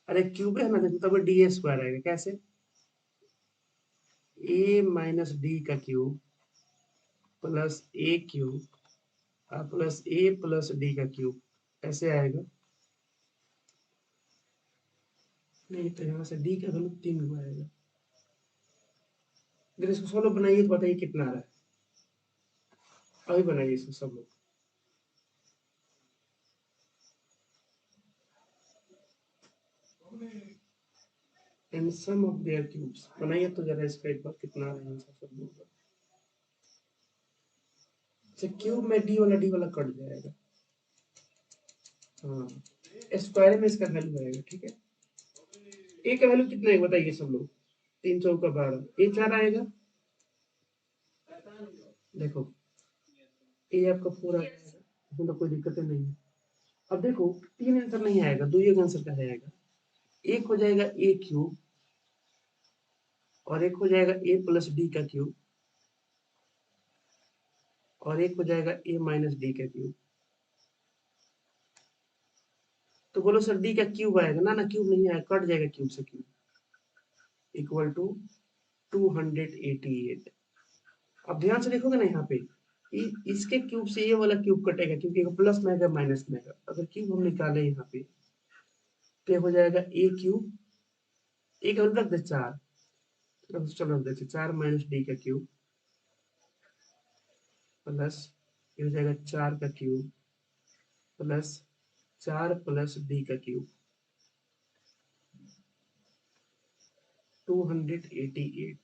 [SPEAKER 1] अरे क्यूब है ना, देखो तब डी ए स्क्वायर आएगा, कैसे, ए माइनस डी का cube plus a cube plus A plus D का क्यूब, ऐसे आएगा। नहीं तो यहाँ से डी का वैल्यू 3 हुआ आएगा। अगर इसको सोलो बनाइए तो बताइए कितना आ रहा है, अभी बनाइए इसको सब लोग। And sum of their cubes बनाइए तो जरा इसका एक बार, कितना आ रहा है आंसर सब लोग का। अच्छा क्यूब में डी वाला कट जाएगा, हाँ, स्क्वायर में इसका वैल्यू आएगा, ठीक है। ए का वैल्यू कितना है बताइए सब लोग, 3 चौका 12, ए 4 आएगा, देखो ए आपका पूरा आएगा, इसमें तो कोई दिक्कत नहीं है। अब देखो 3 आंसर नहीं आएगा, 2 एक आंसर का आएगा। एक हो जाएगा ए क्यूब और एक हो जाएगा ए प्लस डी का क्यूब और एक हो जाएगा ए माइनस डी का क्यूब। तो बोलो सर डी का क्यूब आएगा ना, ना क्यूब नहीं आएगा, कट जाएगा क्यूब से क्यूब, इक्वल टू 288। अब ध्यान से देखोगे ना यहाँ पे, इसके क्यूब से ये वाला क्यूब कटेगा, क्योंकि प्लस में आएगा माइनस में आएगा। अगर क्यूब हम निकाले यहाँ पे तो हो जाएगा ए क्यूब, एक और रख दे 4, चलो रख देते 4 माइनस डी का क्यूब प्लस ये हो जाएगा 4 का क्यूब प्लस 4 प्लस डी का क्यूब 288।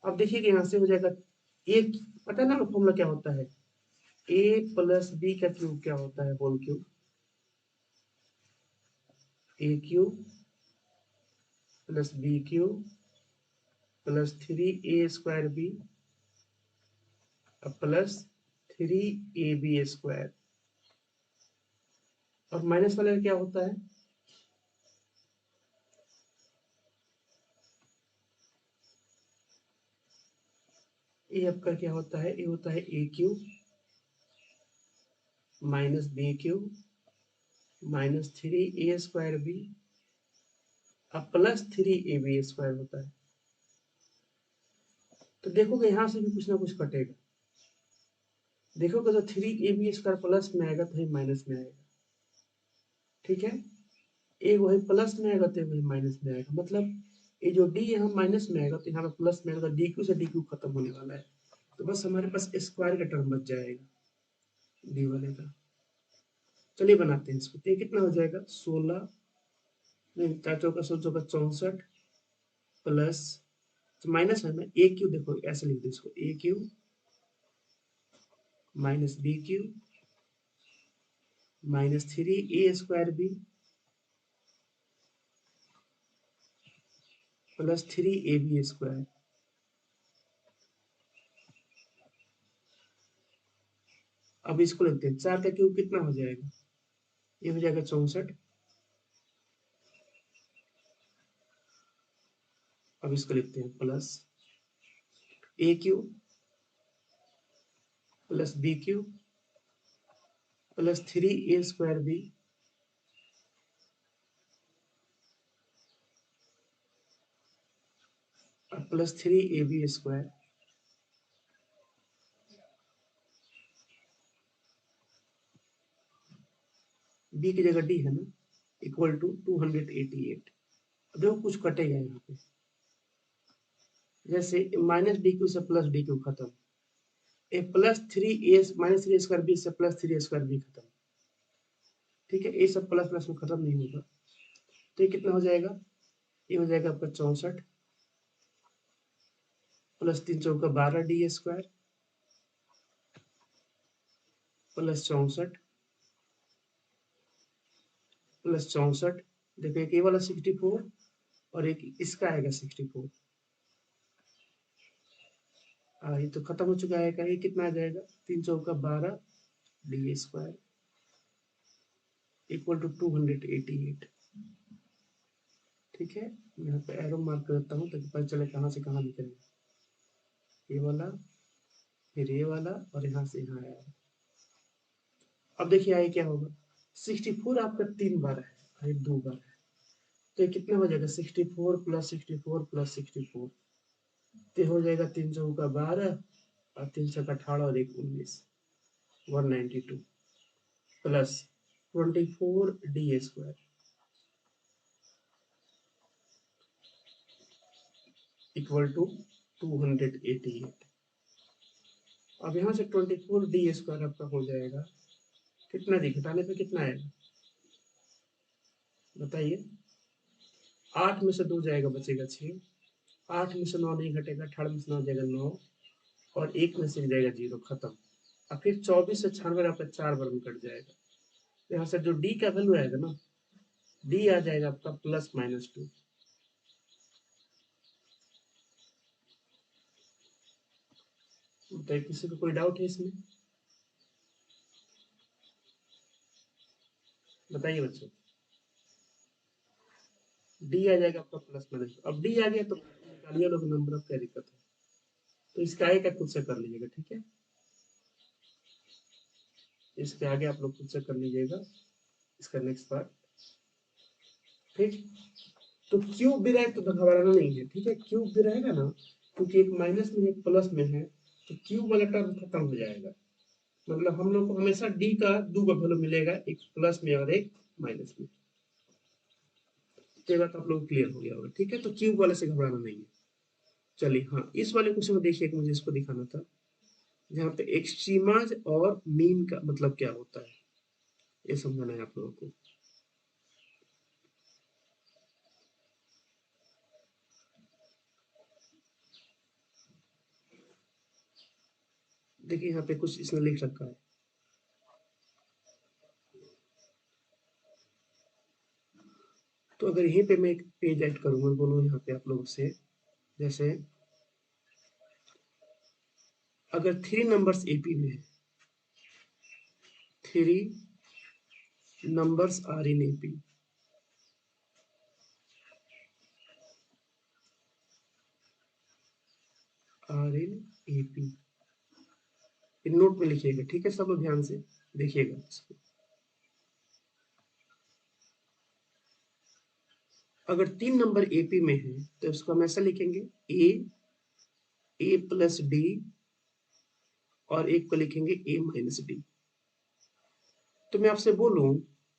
[SPEAKER 1] अब देखिए कि यहाँ से हो जाएगा एक, पता है ना फॉर्मूला क्या होता है, ए प्लस बी का क्यूब क्या होता है, whole cube, a cube plus b cube plus 3a² b plus 3ab²। और माइनस वाले का क्या होता है, ए आपका क्या होता है, ये होता है a cube minus b cube minus 3a² b अब प्लस 3ab² होता है। तो देखोगे यहाँ से भी कुछ ना कुछ कटेगा, देखोगे तो 3ab² प्लस में आएगा तो माइनस में आएगा, ठीक है। एक वही प्लस में आएगा तो वही माइनस में आएगा, मतलब ये जो डी यहाँ माइनस में आएगा तो यहाँ पे प्लस में आएगा, डी क्यू से डी क्यू खत्म होने वाला है, तो बस हमारे पास स्क्वायर का टर्म बच जाएगा डी वाले का। चलिए बनाते हैं इसको, तो ये कितना हो जाएगा 16, नहीं 4 चौका 16 चौका 64 प्लस, तो माइनस है ना, ए क्यू, देखो ऐसे लिख दो इसको, a cube minus b cube minus 3a² b plus 3ab²। अब इसको लिखते हैं, 4 का क्यूब कितना हो जाएगा, ये हो जाएगा 64। अब इसको लिखते हैं plus a cube plus b cube plus 3a² b plus 3ab²। B की जगह डी है ना, इक्वल टू 288। देखो कुछ कटेगा यहाँ पे, जैसे माइनस डी क्यू से प्लस डी क्यू खत्म, a plus 3a minus 3a² b से प्लस 3a² बी खत्म, ठीक है। ये सब प्लस प्लस में खत्म नहीं होगा, तो ये कितना हो जाएगा, ये हो जाएगा आपका 64 प्लस 3 चौका 12d² प्लस 64 प्लस 64, देखो एक ये वाला 64 और एक इसका आएगा 64, ये तो खत्म हो चुका है, ये कितना आ जाएगा 3 चौका 12d² इक्वल टू 288, ठीक है, मैं यहाँ पे एरो मार्क कर देता हूँ ताकि पता चले कहाँ से कहाँ निकलेगा। ये वाला, फिर ये वाला, और यहाँ से यहाँ आया। अब देखिए आगे क्या होगा, 64 आपका 3 बार है और ये 2 बार है, तो ये कितना हो जाएगा, 64 प्लस 64 प्लस 64, तो हो जाएगा 3 चौका 12 और 3 छक्का 18 और 1 19, 192 plus 24 D square equal to 288। अब यहाँ से 24 डी स्क्वायर आपका हो जाएगा कितना, जी घटाने पे कितना आएगा बताइए। 8 में से 2 जाएगा, बचेगा 6, 8 में से 9 नहीं घटेगा, 18 में से 9 जाएगा 9, और 1 में से जाएगा 0, खत्म। और फिर 24 से 96 आपका 4 बार में कट जाएगा, तो यहाँ से जो डी का वैल्यू आएगा ना, डी आ जाएगा आपका +-2। बताइए किसी को कोई डाउट है इसमें, बताइए बच्चों। डी आ जाएगा आपका +-2। अब डी आ गया तो निकालिए लोग नंबर ऑफ, क्या दिक्कत है, तो इसका आगे का खुद से कर लीजिएगा, ठीक है। इसके आगे आप लोग खुद से कर लीजिएगा इसका नेक्स्ट पार्ट, ठीक। तो क्यूब भी रहे तो घबराना नहीं है, ठीक है। क्यूब भी रहेगा ना, क्योंकि एक माइनस में एक प्लस में है, तो क्यूब वाला टर्म खत्म हो जाएगा। मतलब हम लोग को हमेशा डी का 2 का वैल्यू मिलेगा, एक प्लस में और एक माइनस में। ये बात आप लोग क्लियर हो गया होगा, ठीक है। तो क्यूब वाले से घबराना नहीं है। चलिए हाँ, इस वाले क्वेश्चन में देखिए, मुझे इसको दिखाना था, जहाँ पे एक्सट्रीमाज और मीन का मतलब क्या होता है, ये समझाना है आप लोगों को। देखिए यहाँ पे कुछ इसने लिख रखा है, तो अगर यहीं पे मैं एक पेज ऐड करूंगा, बोलूँ यहाँ पे आप लोगों से, जैसे अगर 3 नंबर्स एपी में है, 3 numbers are in AP, are in AP, in note में लिखिएगा, ठीक है। सब लोग ध्यान से देखिएगा इसको। अगर 3 नंबर एपी में है तो इसको हम ऐसा लिखेंगे, ए प्लस डी, और एक को लिखेंगे ए माइनस डी। तो मैं आपसे बोलूं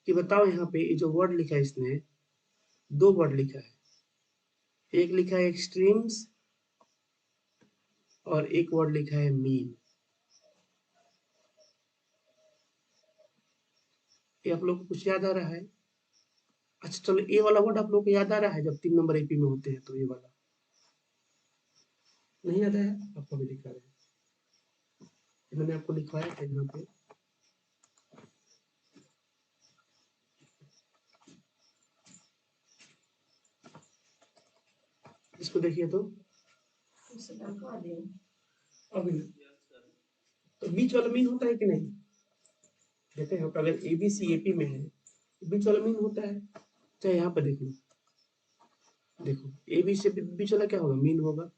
[SPEAKER 1] कि बताओ यहाँ पे ये जो वर्ड लिखा है इसने, 2 वर्ड लिखा है, एक लिखा है एक्सट्रीम्स और एक वर्ड लिखा है मीन। ये आप लोग को कुछ याद आ रहा है? अच्छा चलो, ए वाला वर्ड आप लोग को याद आ रहा है, जब 3 नंबर एपी में होते हैं तो ये वाला नहीं याद है, आपको भी दिखा रहे हैं, मैंने आपको लिखवाया था यहाँ पे। इसको देखिए तो अभी, तो बीच वाला मीन होता है कि नहीं, देखते हैं अगर एबीसी एपी में है तो बीच वाला मीन होता है, चाहे यहाँ पर देख लो, देखो एबी से बीच वाला क्या होगा, मीन होगा,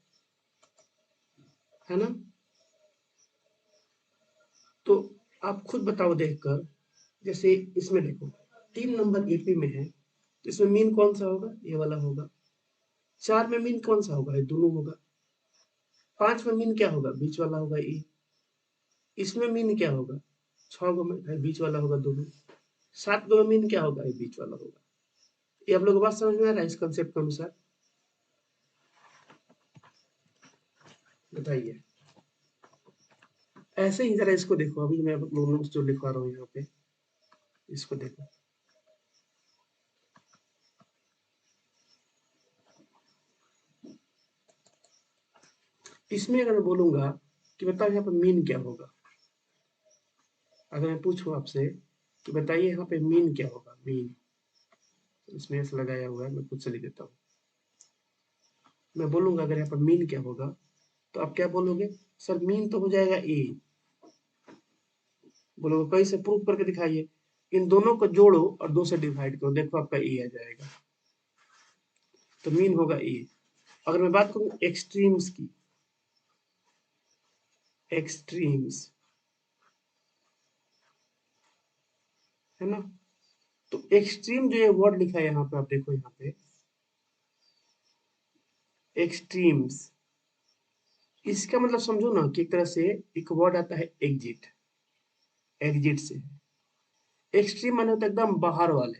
[SPEAKER 1] है ना। तो आप खुद बताओ देखकर, जैसे इसमें देखो 3 नंबर एपी में है तो इसमें मीन कौन सा होगा, ये वाला होगा। 4 में मीन कौन सा होगा, ये दोनों होगा। 5 में मीन क्या होगा, बीच वाला होगा ए। इसमें मीन क्या होगा, 6 गो में बीच वाला होगा दोनों। 7 गो में मीन क्या होगा, ये बीच वाला होगा। ये आप लोगों को बात समझ में आ रहा है इस कंसेप्ट के अनुसार, बताइए। ऐसे ही जरा इसको देखो, अभी मैं आप लोगों को जो लिखवा रहा हूँ यहाँ पे, इसको देखो। इसमें अगर मैं बोलूंगा कि बताओ यहाँ पे मीन क्या होगा, अगर मैं पूछूं आपसे कि बताइए यहाँ पे मीन क्या होगा, मीन, इसमें ऐसा लगाया हुआ है, मैं खुद से लिख देता हूँ। मैं बोलूंगा अगर यहाँ पर मीन क्या होगा, तो आप क्या बोलोगे, सर मीन तो हो जाएगा ए। बोलोगे कैसे, प्रूफ करके दिखाइए। इन दोनों को जोड़ो और 2 से डिवाइड करो, देखो आपका ए आ जाएगा। तो मीन होगा ए। अगर मैं बात करूं एक्सट्रीम्स की, एक्सट्रीम्स है ना, तो एक्सट्रीम जो ये वर्ड लिखा है यहाँ पे, आप देखो यहाँ पे एक्सट्रीम्स, इसका मतलब समझो ना कि एक तरह से एक वर्ड आता है एग्जिट, एग्जिट से। एक्सट्रीम माने होता है एकदम बाहर वाले,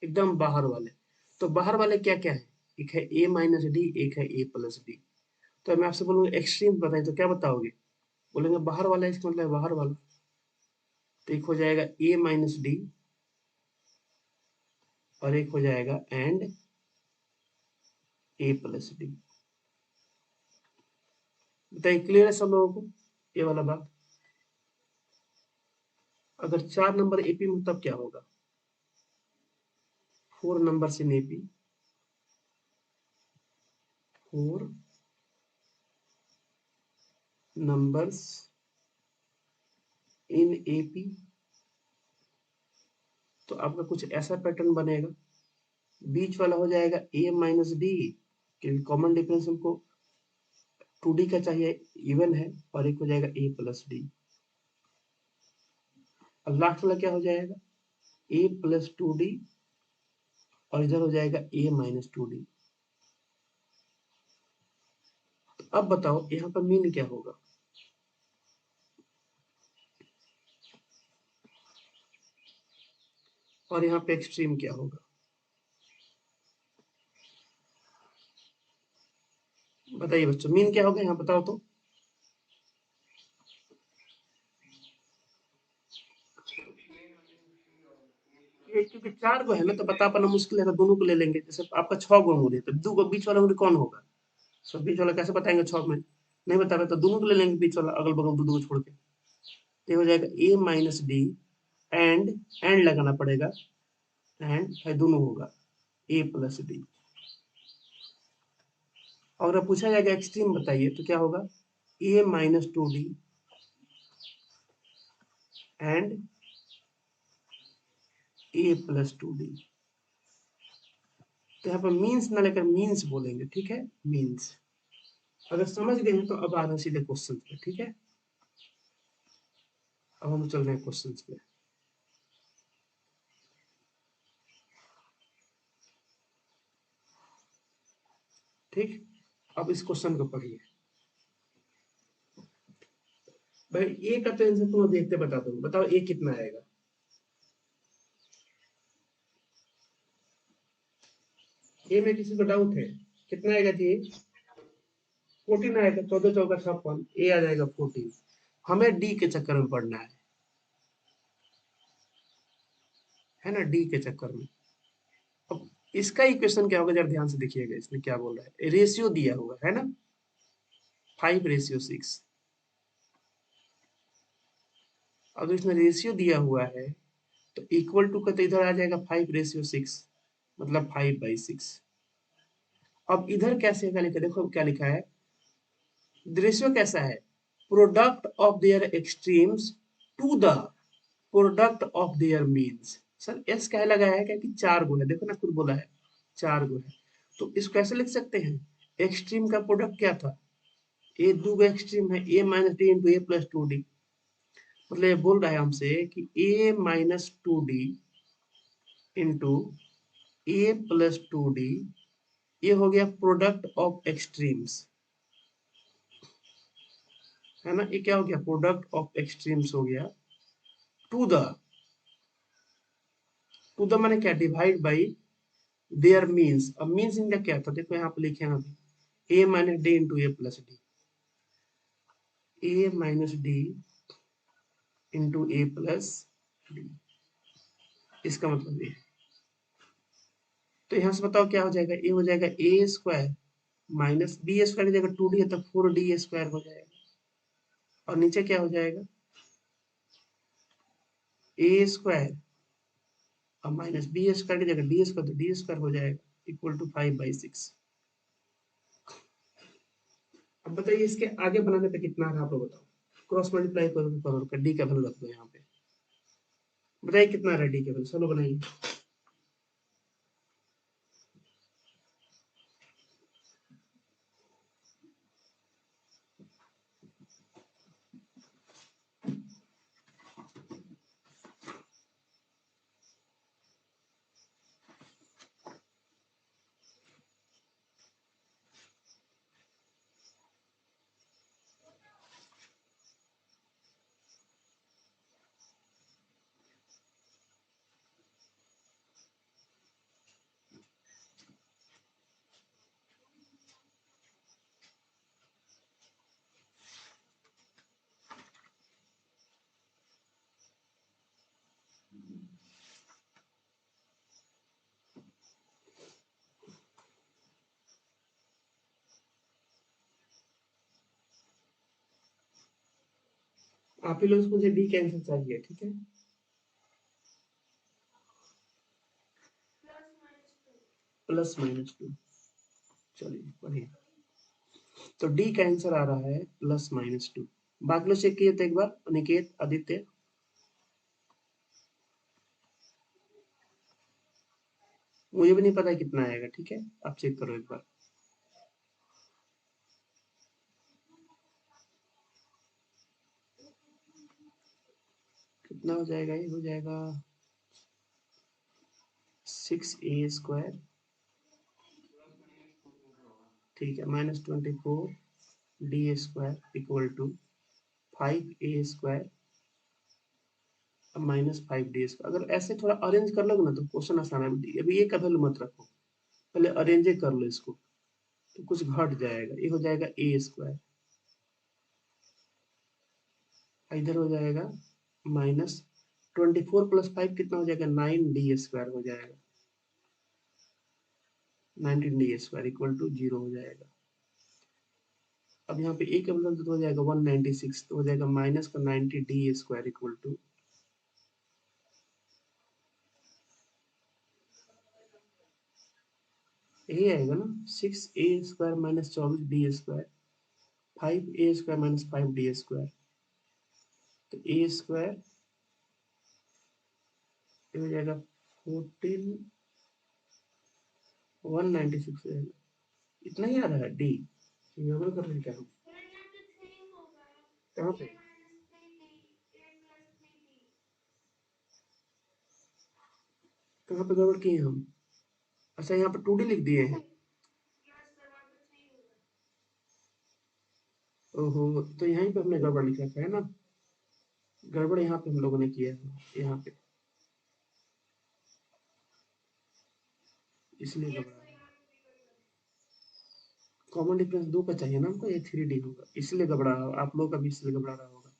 [SPEAKER 1] एकदम बाहर वाले। तो बाहर वाले क्या क्या है, एक है ए माइनस डी, एक है ए प्लस डी। तो मैं आपसे बोलूंगा एक्सट्रीम बताएं तो क्या बताओगे, बोलेंगे बाहर वाला, इसका मतलब है बाहर वाला। तो एक हो जाएगा ए माइनस डी और एक हो जाएगा एंड ए प्लस डी। बताइए क्लियर है सब लोगों को ये वाला बात। अगर 4 नंबर एपी में तब क्या होगा, 4 number in AP, 4 numbers in AP, तो आपका कुछ ऐसा पैटर्न बनेगा, बीच वाला हो जाएगा ए माइनस डी, क्योंकि कॉमन डिफरेंस हमको 2D का चाहिए, इवन है, और एक हो जाएगा ए प्लस डी। और लास्ट वाला क्या हो जाएगा, ए प्लस 2D और इधर हो जाएगा ए माइनस 2D। तो अब बताओ यहाँ पर मीन क्या होगा, और यहाँ पे एक्सट्रीम क्या होगा, बताइए बच्चों मीन क्या होगा यहाँ बताओ तो। ये क्योंकि 4 गो है ना तो बता पाना मुश्किल है, तो दोनों को ले लेंगे। जैसे आपका 6 गो अंगूर है तो 2 गो बीच वाला अंगूर कौन होगा, सब बीच वाला कैसे बताएंगे 6 में, नहीं बता रहे तो दोनों को ले लेंगे बीच वाला, अगल बगल दो दो को छोड़ के। तो ये हो जाएगा ए माइनस डी एंड लगाना पड़ेगा, एंड है दोनों होगा ए प्लस डी। और अगर पूछा जाएगा एक्सट्रीम बताइए तो क्या होगा, a minus 2D and a plus 2D। तो यहाँ पर मीन्स ना लेकर मीन्स बोलेंगे, ठीक है, मीन्स। अगर समझ गए हैं तो अब आना सीधे क्वेश्चन पे, ठीक है। अब हम चल रहे हैं क्वेश्चन पे, ठीक। अब इस क्वेश्चन को पढ़िए भाई। ए का तो आंसर तुम देखते बता दो, बताओ ए कितना आएगा, ए में किसी को डाउट है, कितना आएगा जी, 14 आएगा, 14 चौका 56, ए आ जाएगा 14। हमें डी के चक्कर में पढ़ना है ना, डी के चक्कर में। अब इसका इक्वेशन क्या होगा जरा ध्यान से देखिएगा, इसमें क्या बोल रहा है, रेशियो दिया हुआ है ना, 5:6। अगर इसमें रेशियो दिया हुआ है तो इक्वल टू का तो इधर आ जाएगा 5:6, मतलब 5/6। अब इधर कैसे क्या लिखा, देखो क्या लिखा है, रेशियो कैसा है, product of their extremes to the product of their means. Sir S क्या लगाया है, क्या कि 4 गो है, देखो ना खुद बोला है 4 गो है। तो इसको कैसे लिख सकते हैं, एक्सट्रीम का प्रोडक्ट क्या था, ए 2 गो एक्सट्रीम है, ए माइनस डी इंटू ए प्लस 2D। मतलब ये बोल रहा है हमसे कि ए माइनस 2D इंटू ए प्लस 2D, ये हो गया प्रोडक्ट ऑफ एक्सट्रीम्स, है ना, ये क्या हो गया, प्रोडक्ट ऑफ एक्सट्रीम्स हो गया, टू द, टू द माने क्या, डिवाइड बाई देयर मीन्स। अब मीन्स इनका क्या था, देखो यहाँ पे लिखे हैं अभी, ए माइनस डी इंटू ए प्लस डी, ए माइनस डी इंटू ए प्लस डी, इसका मतलब ये है। तो यहाँ से बताओ क्या हो जाएगा, ए हो जाएगा ए स्क्वायर माइनस बी स्क्वायर की जगह 2D है तो 4D स्क्वायर हो जाएगा, और नीचे क्या हो जाएगा, ए स्क्वायर और माइनस बी स्क्वायर की जगह डी स्क्वायर, तो डी स्क्वायर हो जाएगा इक्वल टू 5/6। अब बताइए इसके आगे बनाने पे कितना आ रहा है आप लोग बताओ, क्रॉस मल्टीप्लाई करो डी का वैल्यू रख दो यहाँ पे, बताइए कितना आ रहा है डी का वैल्यू, चलो बनाइए। आप ही लोग मुझे डी कैंसिल चाहिए, ठीक है। +-2, चलिए बढ़िया। तो डी का आंसर आ रहा है +-2। बाकी लोग चेक किए थे एक बार, अनिकेत, आदित्य। मुझे भी नहीं पता कितना आएगा, ठीक है, आप चेक करो एक बार। कितना हो जाएगा, ये हो जाएगा 6a², ठीक है, -24d² इक्वल टू 5a² अब -5d²। अगर ऐसे थोड़ा अरेंज कर लोगे ना तो क्वेश्चन आसान है। अभी ये का वैल्यू मत रखो, पहले अरेंज कर लो इसको, तो कुछ घट जाएगा। ये हो जाएगा a², इधर हो जाएगा -24 + 5 कितना हो जाएगा, 9d² हो जाएगा। 19d² इक्वल टू 0 हो जाएगा। अब यहाँ पे a का मतलब तो हो जाएगा 196, तो हो जाएगा माइनस का 90d² इक्वल टू, यही आएगा ना, 6a² - 24d², 5a² - 5d², तो a² ये हो जाएगा 14, 196 रहेगा। इतना ही आ रहा है डी, गड़बड़ कर रहे हैं क्या हम? कहाँ पे, कहाँ पे गड़बड़ किए हम? अच्छा, यहाँ पे 2D लिख दिए हैं। ओहो, तो यहीं पे हमने गड़बड़ लिखा था, है ना? गड़बड़ यहाँ पे हम लोगों ने किया है, यहाँ पे, इसलिए गड़बड़ा। कॉमन डिफरेंस 2 का चाहिए ना हमको, ये 3D होगा, इसलिए गड़बड़ा रहा, आप लोग का भी इसलिए गड़बड़ा रहा होगा।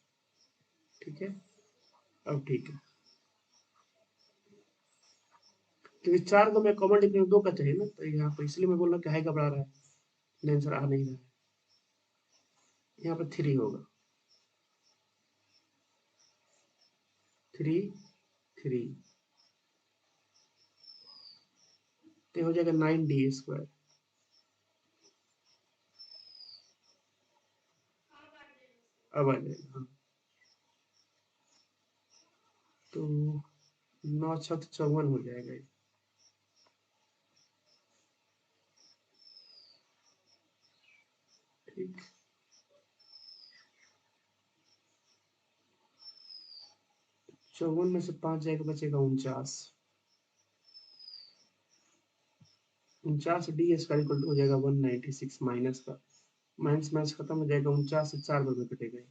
[SPEAKER 1] ठीक है, अब ठीक है, क्योंकि 4 को मैं कॉमन डिफरेंस 2 का चाहिए ना, तो यहाँ पे इसलिए मैं बोल रहा हूँ कि हाई घबरा रहा है, आंसर आ नहीं रहा है। यहाँ पे 3 होगा, 3, 3, तो हो जाएगा 9d²। अब आ जाएगा, हाँ, तो 9×6 = 54 हो जाएगा ये। ठीक, 54 में से 5 जाएगा, बचेगा 49। 49d² इक्वल टू हो जाएगा 196 माइनस का, माइनस माइनस खत्म हो जाएगा, 49 से 4 में कटेगा,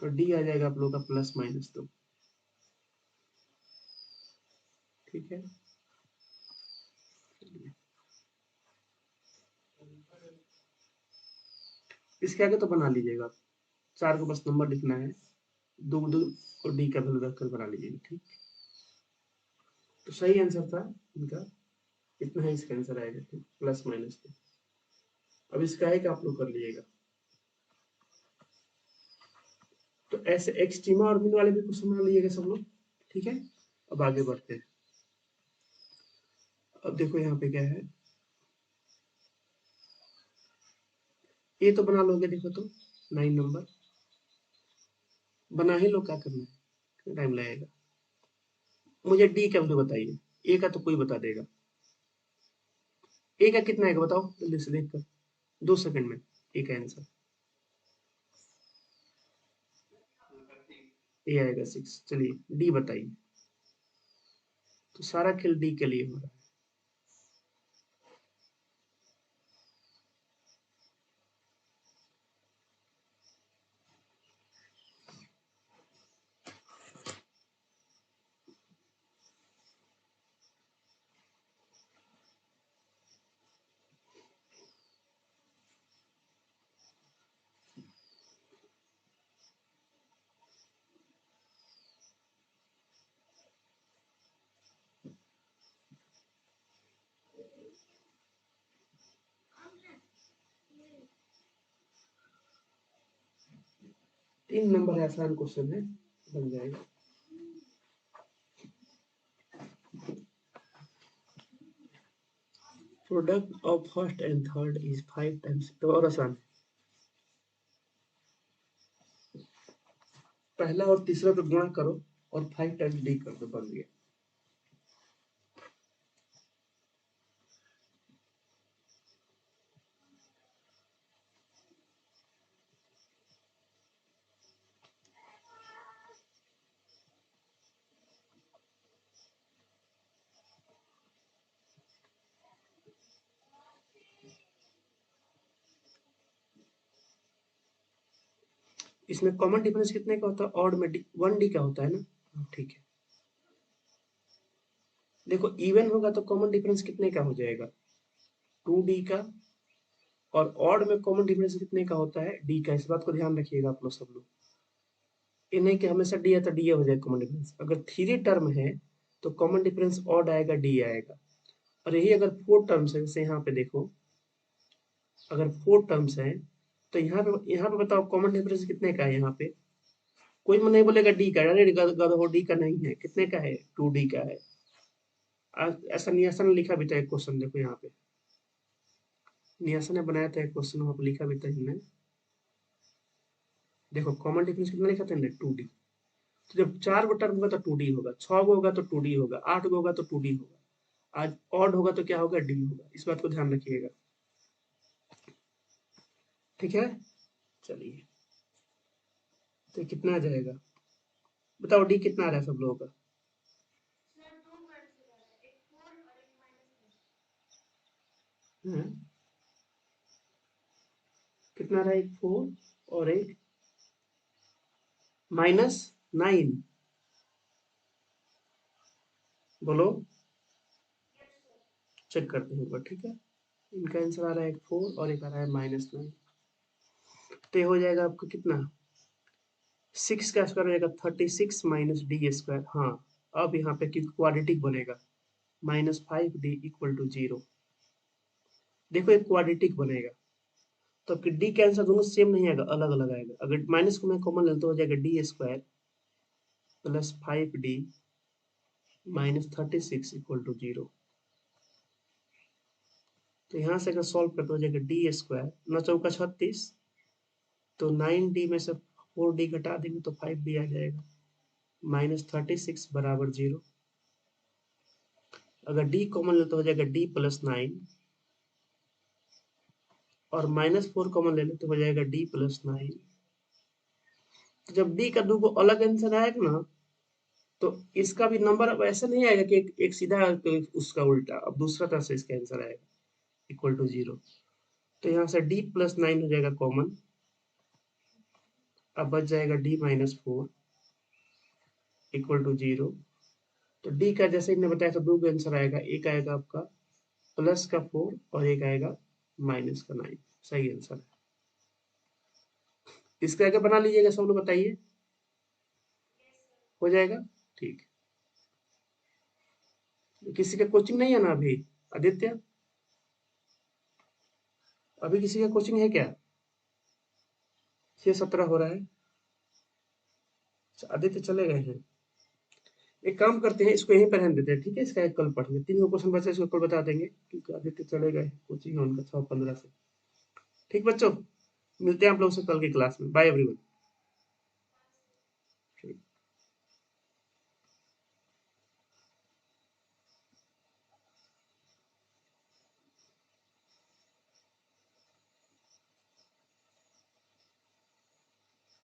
[SPEAKER 1] तो डी आ जाएगा आप लोग का +-2। ठीक है, इसके आगे तो बना लीजिएगा, 4 को बस नंबर लिखना है, 2 2 और डी का वैल्यू रखकर बना लीजिएगा। ठीक, तो सही आंसर था इनका, इतना ही इसका आंसर आएगा। ठीक, +-2। अब इसका है कि आप लोग कर लीजिएगा। तो ऐसे एक्सट्रीमा और मिन वाले भी क्वेश्चन बना लीजिएगा सब लोग। ठीक है, अब आगे बढ़ते हैं। अब देखो यहाँ पे क्या है, ये तो बना लोगे, देखो तो 9 नंबर बना ही लो, क्या करना है, कितना टाइम लगेगा। मुझे डी का वैल्यू बताइए, ए का तो कोई बता देगा। ए का कितना आएगा बताओ जल्दी से देखकर, 2 सेकंड में ए का आंसर। ए आएगा 6, चलिए डी बताइए। तो सारा खेल डी के लिए हो रहा है। 3 नंबर है, आसान क्वेश्चन है, बन जाएगा। Product of first and third is 5 times, तो और आसान है। पहला और तीसरा पे गुणा करो और 5 टाइम्स डी कर दो, बन गया। इसमें कॉमन डिफरेंस कितने का होता है? ऑड में 1 डी का होता है ना, ठीक है। देखो इवन होगा तो कॉमन डिफरेंस कितने का हो जाएगा? 2 डी का। और ऑड में कॉमन डिफरेंस कितने का होता है? डी का। इस बात को ध्यान रखिएगा आप लोग, सब लोग। ये नहीं कि हमेशा डी है तो डी हो जाए कॉमन डिफरेंस। अगर 3 टर्म है तो कॉमन डिफरेंस ऑड आएगा, डी आएगा। और यही अगर 4 टर्म्स है, जैसे यहाँ पे देखो, अगर 4 टर्म्स है तो यहाँ पे बताओ कॉमन डिफरेंस कितने का है? यहाँ पे कोई नहीं बोलेगा डी का, अरे गधो डी का नहीं है, कितने का है? 2 डी का है। ऐसा नियासा ने लिखा भी था एक क्वेश्चन, देखो यहाँ पे नियासा ने बनाया था एक क्वेश्चन, वहां पे लिखा भी था इन्होंने। देखो कॉमन डिफरेंस कितना लिखा था इन्होंने? 2 डी। तो जब 4 गो टर्म होगा तो 2 डी होगा, 6 गो होगा तो 2 डी होगा, 8 गो होगा तो 2 डी होगा। आज ऑड होगा तो क्या होगा? डी होगा। इस बात को ध्यान रखिएगा, ठीक है। चलिए, तो कितना आ जाएगा बताओ? डी कितना आ रहा है सब लोगों का? हाँ? कितना आ रहा है? एक 4 और एक -9। बोलो, चेक करते हैं एक बार, ठीक है। इनका आंसर आ रहा है एक 4 और एक आ रहा है -9। तो ये हो जाएगा आपका कितना? 6 का स्क्वायर हो जाएगा 36 माइनस डी स्क्वायर। हाँ, अब यहाँ पे क्योंकि क्वाड्रेटिक बनेगा, -5d इक्वल टू 0। देखो एक क्वाड्रेटिक बनेगा तो डी का आंसर दोनों सेम नहीं आएगा, अलग अलग आएगा। अगर माइनस को मैं कॉमन लेता हो जाएगा D square plus 5d minus 36 equal to 0। तो यहाँ से अगर सॉल्व करते हो जाएगा डी स्क्वायर 9 चौका 36, तो 9d में से 4d घटा देंगे तो 5d आ जाएगा, -36 बराबर 0। अगर d कॉमन ले तो हो जाएगा d प्लस 9, और -4 कॉमन ले तो हो जाएगा d प्लस 9। तो जब d का दो को अलग आंसर आएगा ना, तो इसका भी नंबर अब ऐसा नहीं आएगा कि एक सीधा तो उसका उल्टा, अब दूसरा तरह से इसका आंसर आएगा इक्वल टू 0। तो यहाँ से d प्लस 9 हो जाएगा कॉमन, अब बच जाएगा d माइनस 4 इक्वल टू 0। तो d का जैसे इन्हें बताया था दो आंसर आएगा, एक आएगा आपका प्लस का 4 और एक आएगा माइनस का 9। सही आंसर है। इसका आगे बना लीजिएगा सब लोग, बताइए हो जाएगा, ठीक। किसी का कोचिंग नहीं है ना अभी? आदित्य, अभी किसी का कोचिंग है क्या? 6:17 हो रहा है। आदित्य चले गए हैं। एक काम करते हैं, इसको यहीं पर रहने देते हैं, ठीक है। इसका एक कल पढ़ेंगे, 3 क्वेश्चन बचे, इसको कल बता देंगे क्योंकि आदित्य चले गए, कोचिंग है उनका 6:15 से। ठीक बच्चों, मिलते हैं आप लोगों से कल की क्लास में। Bye everyone.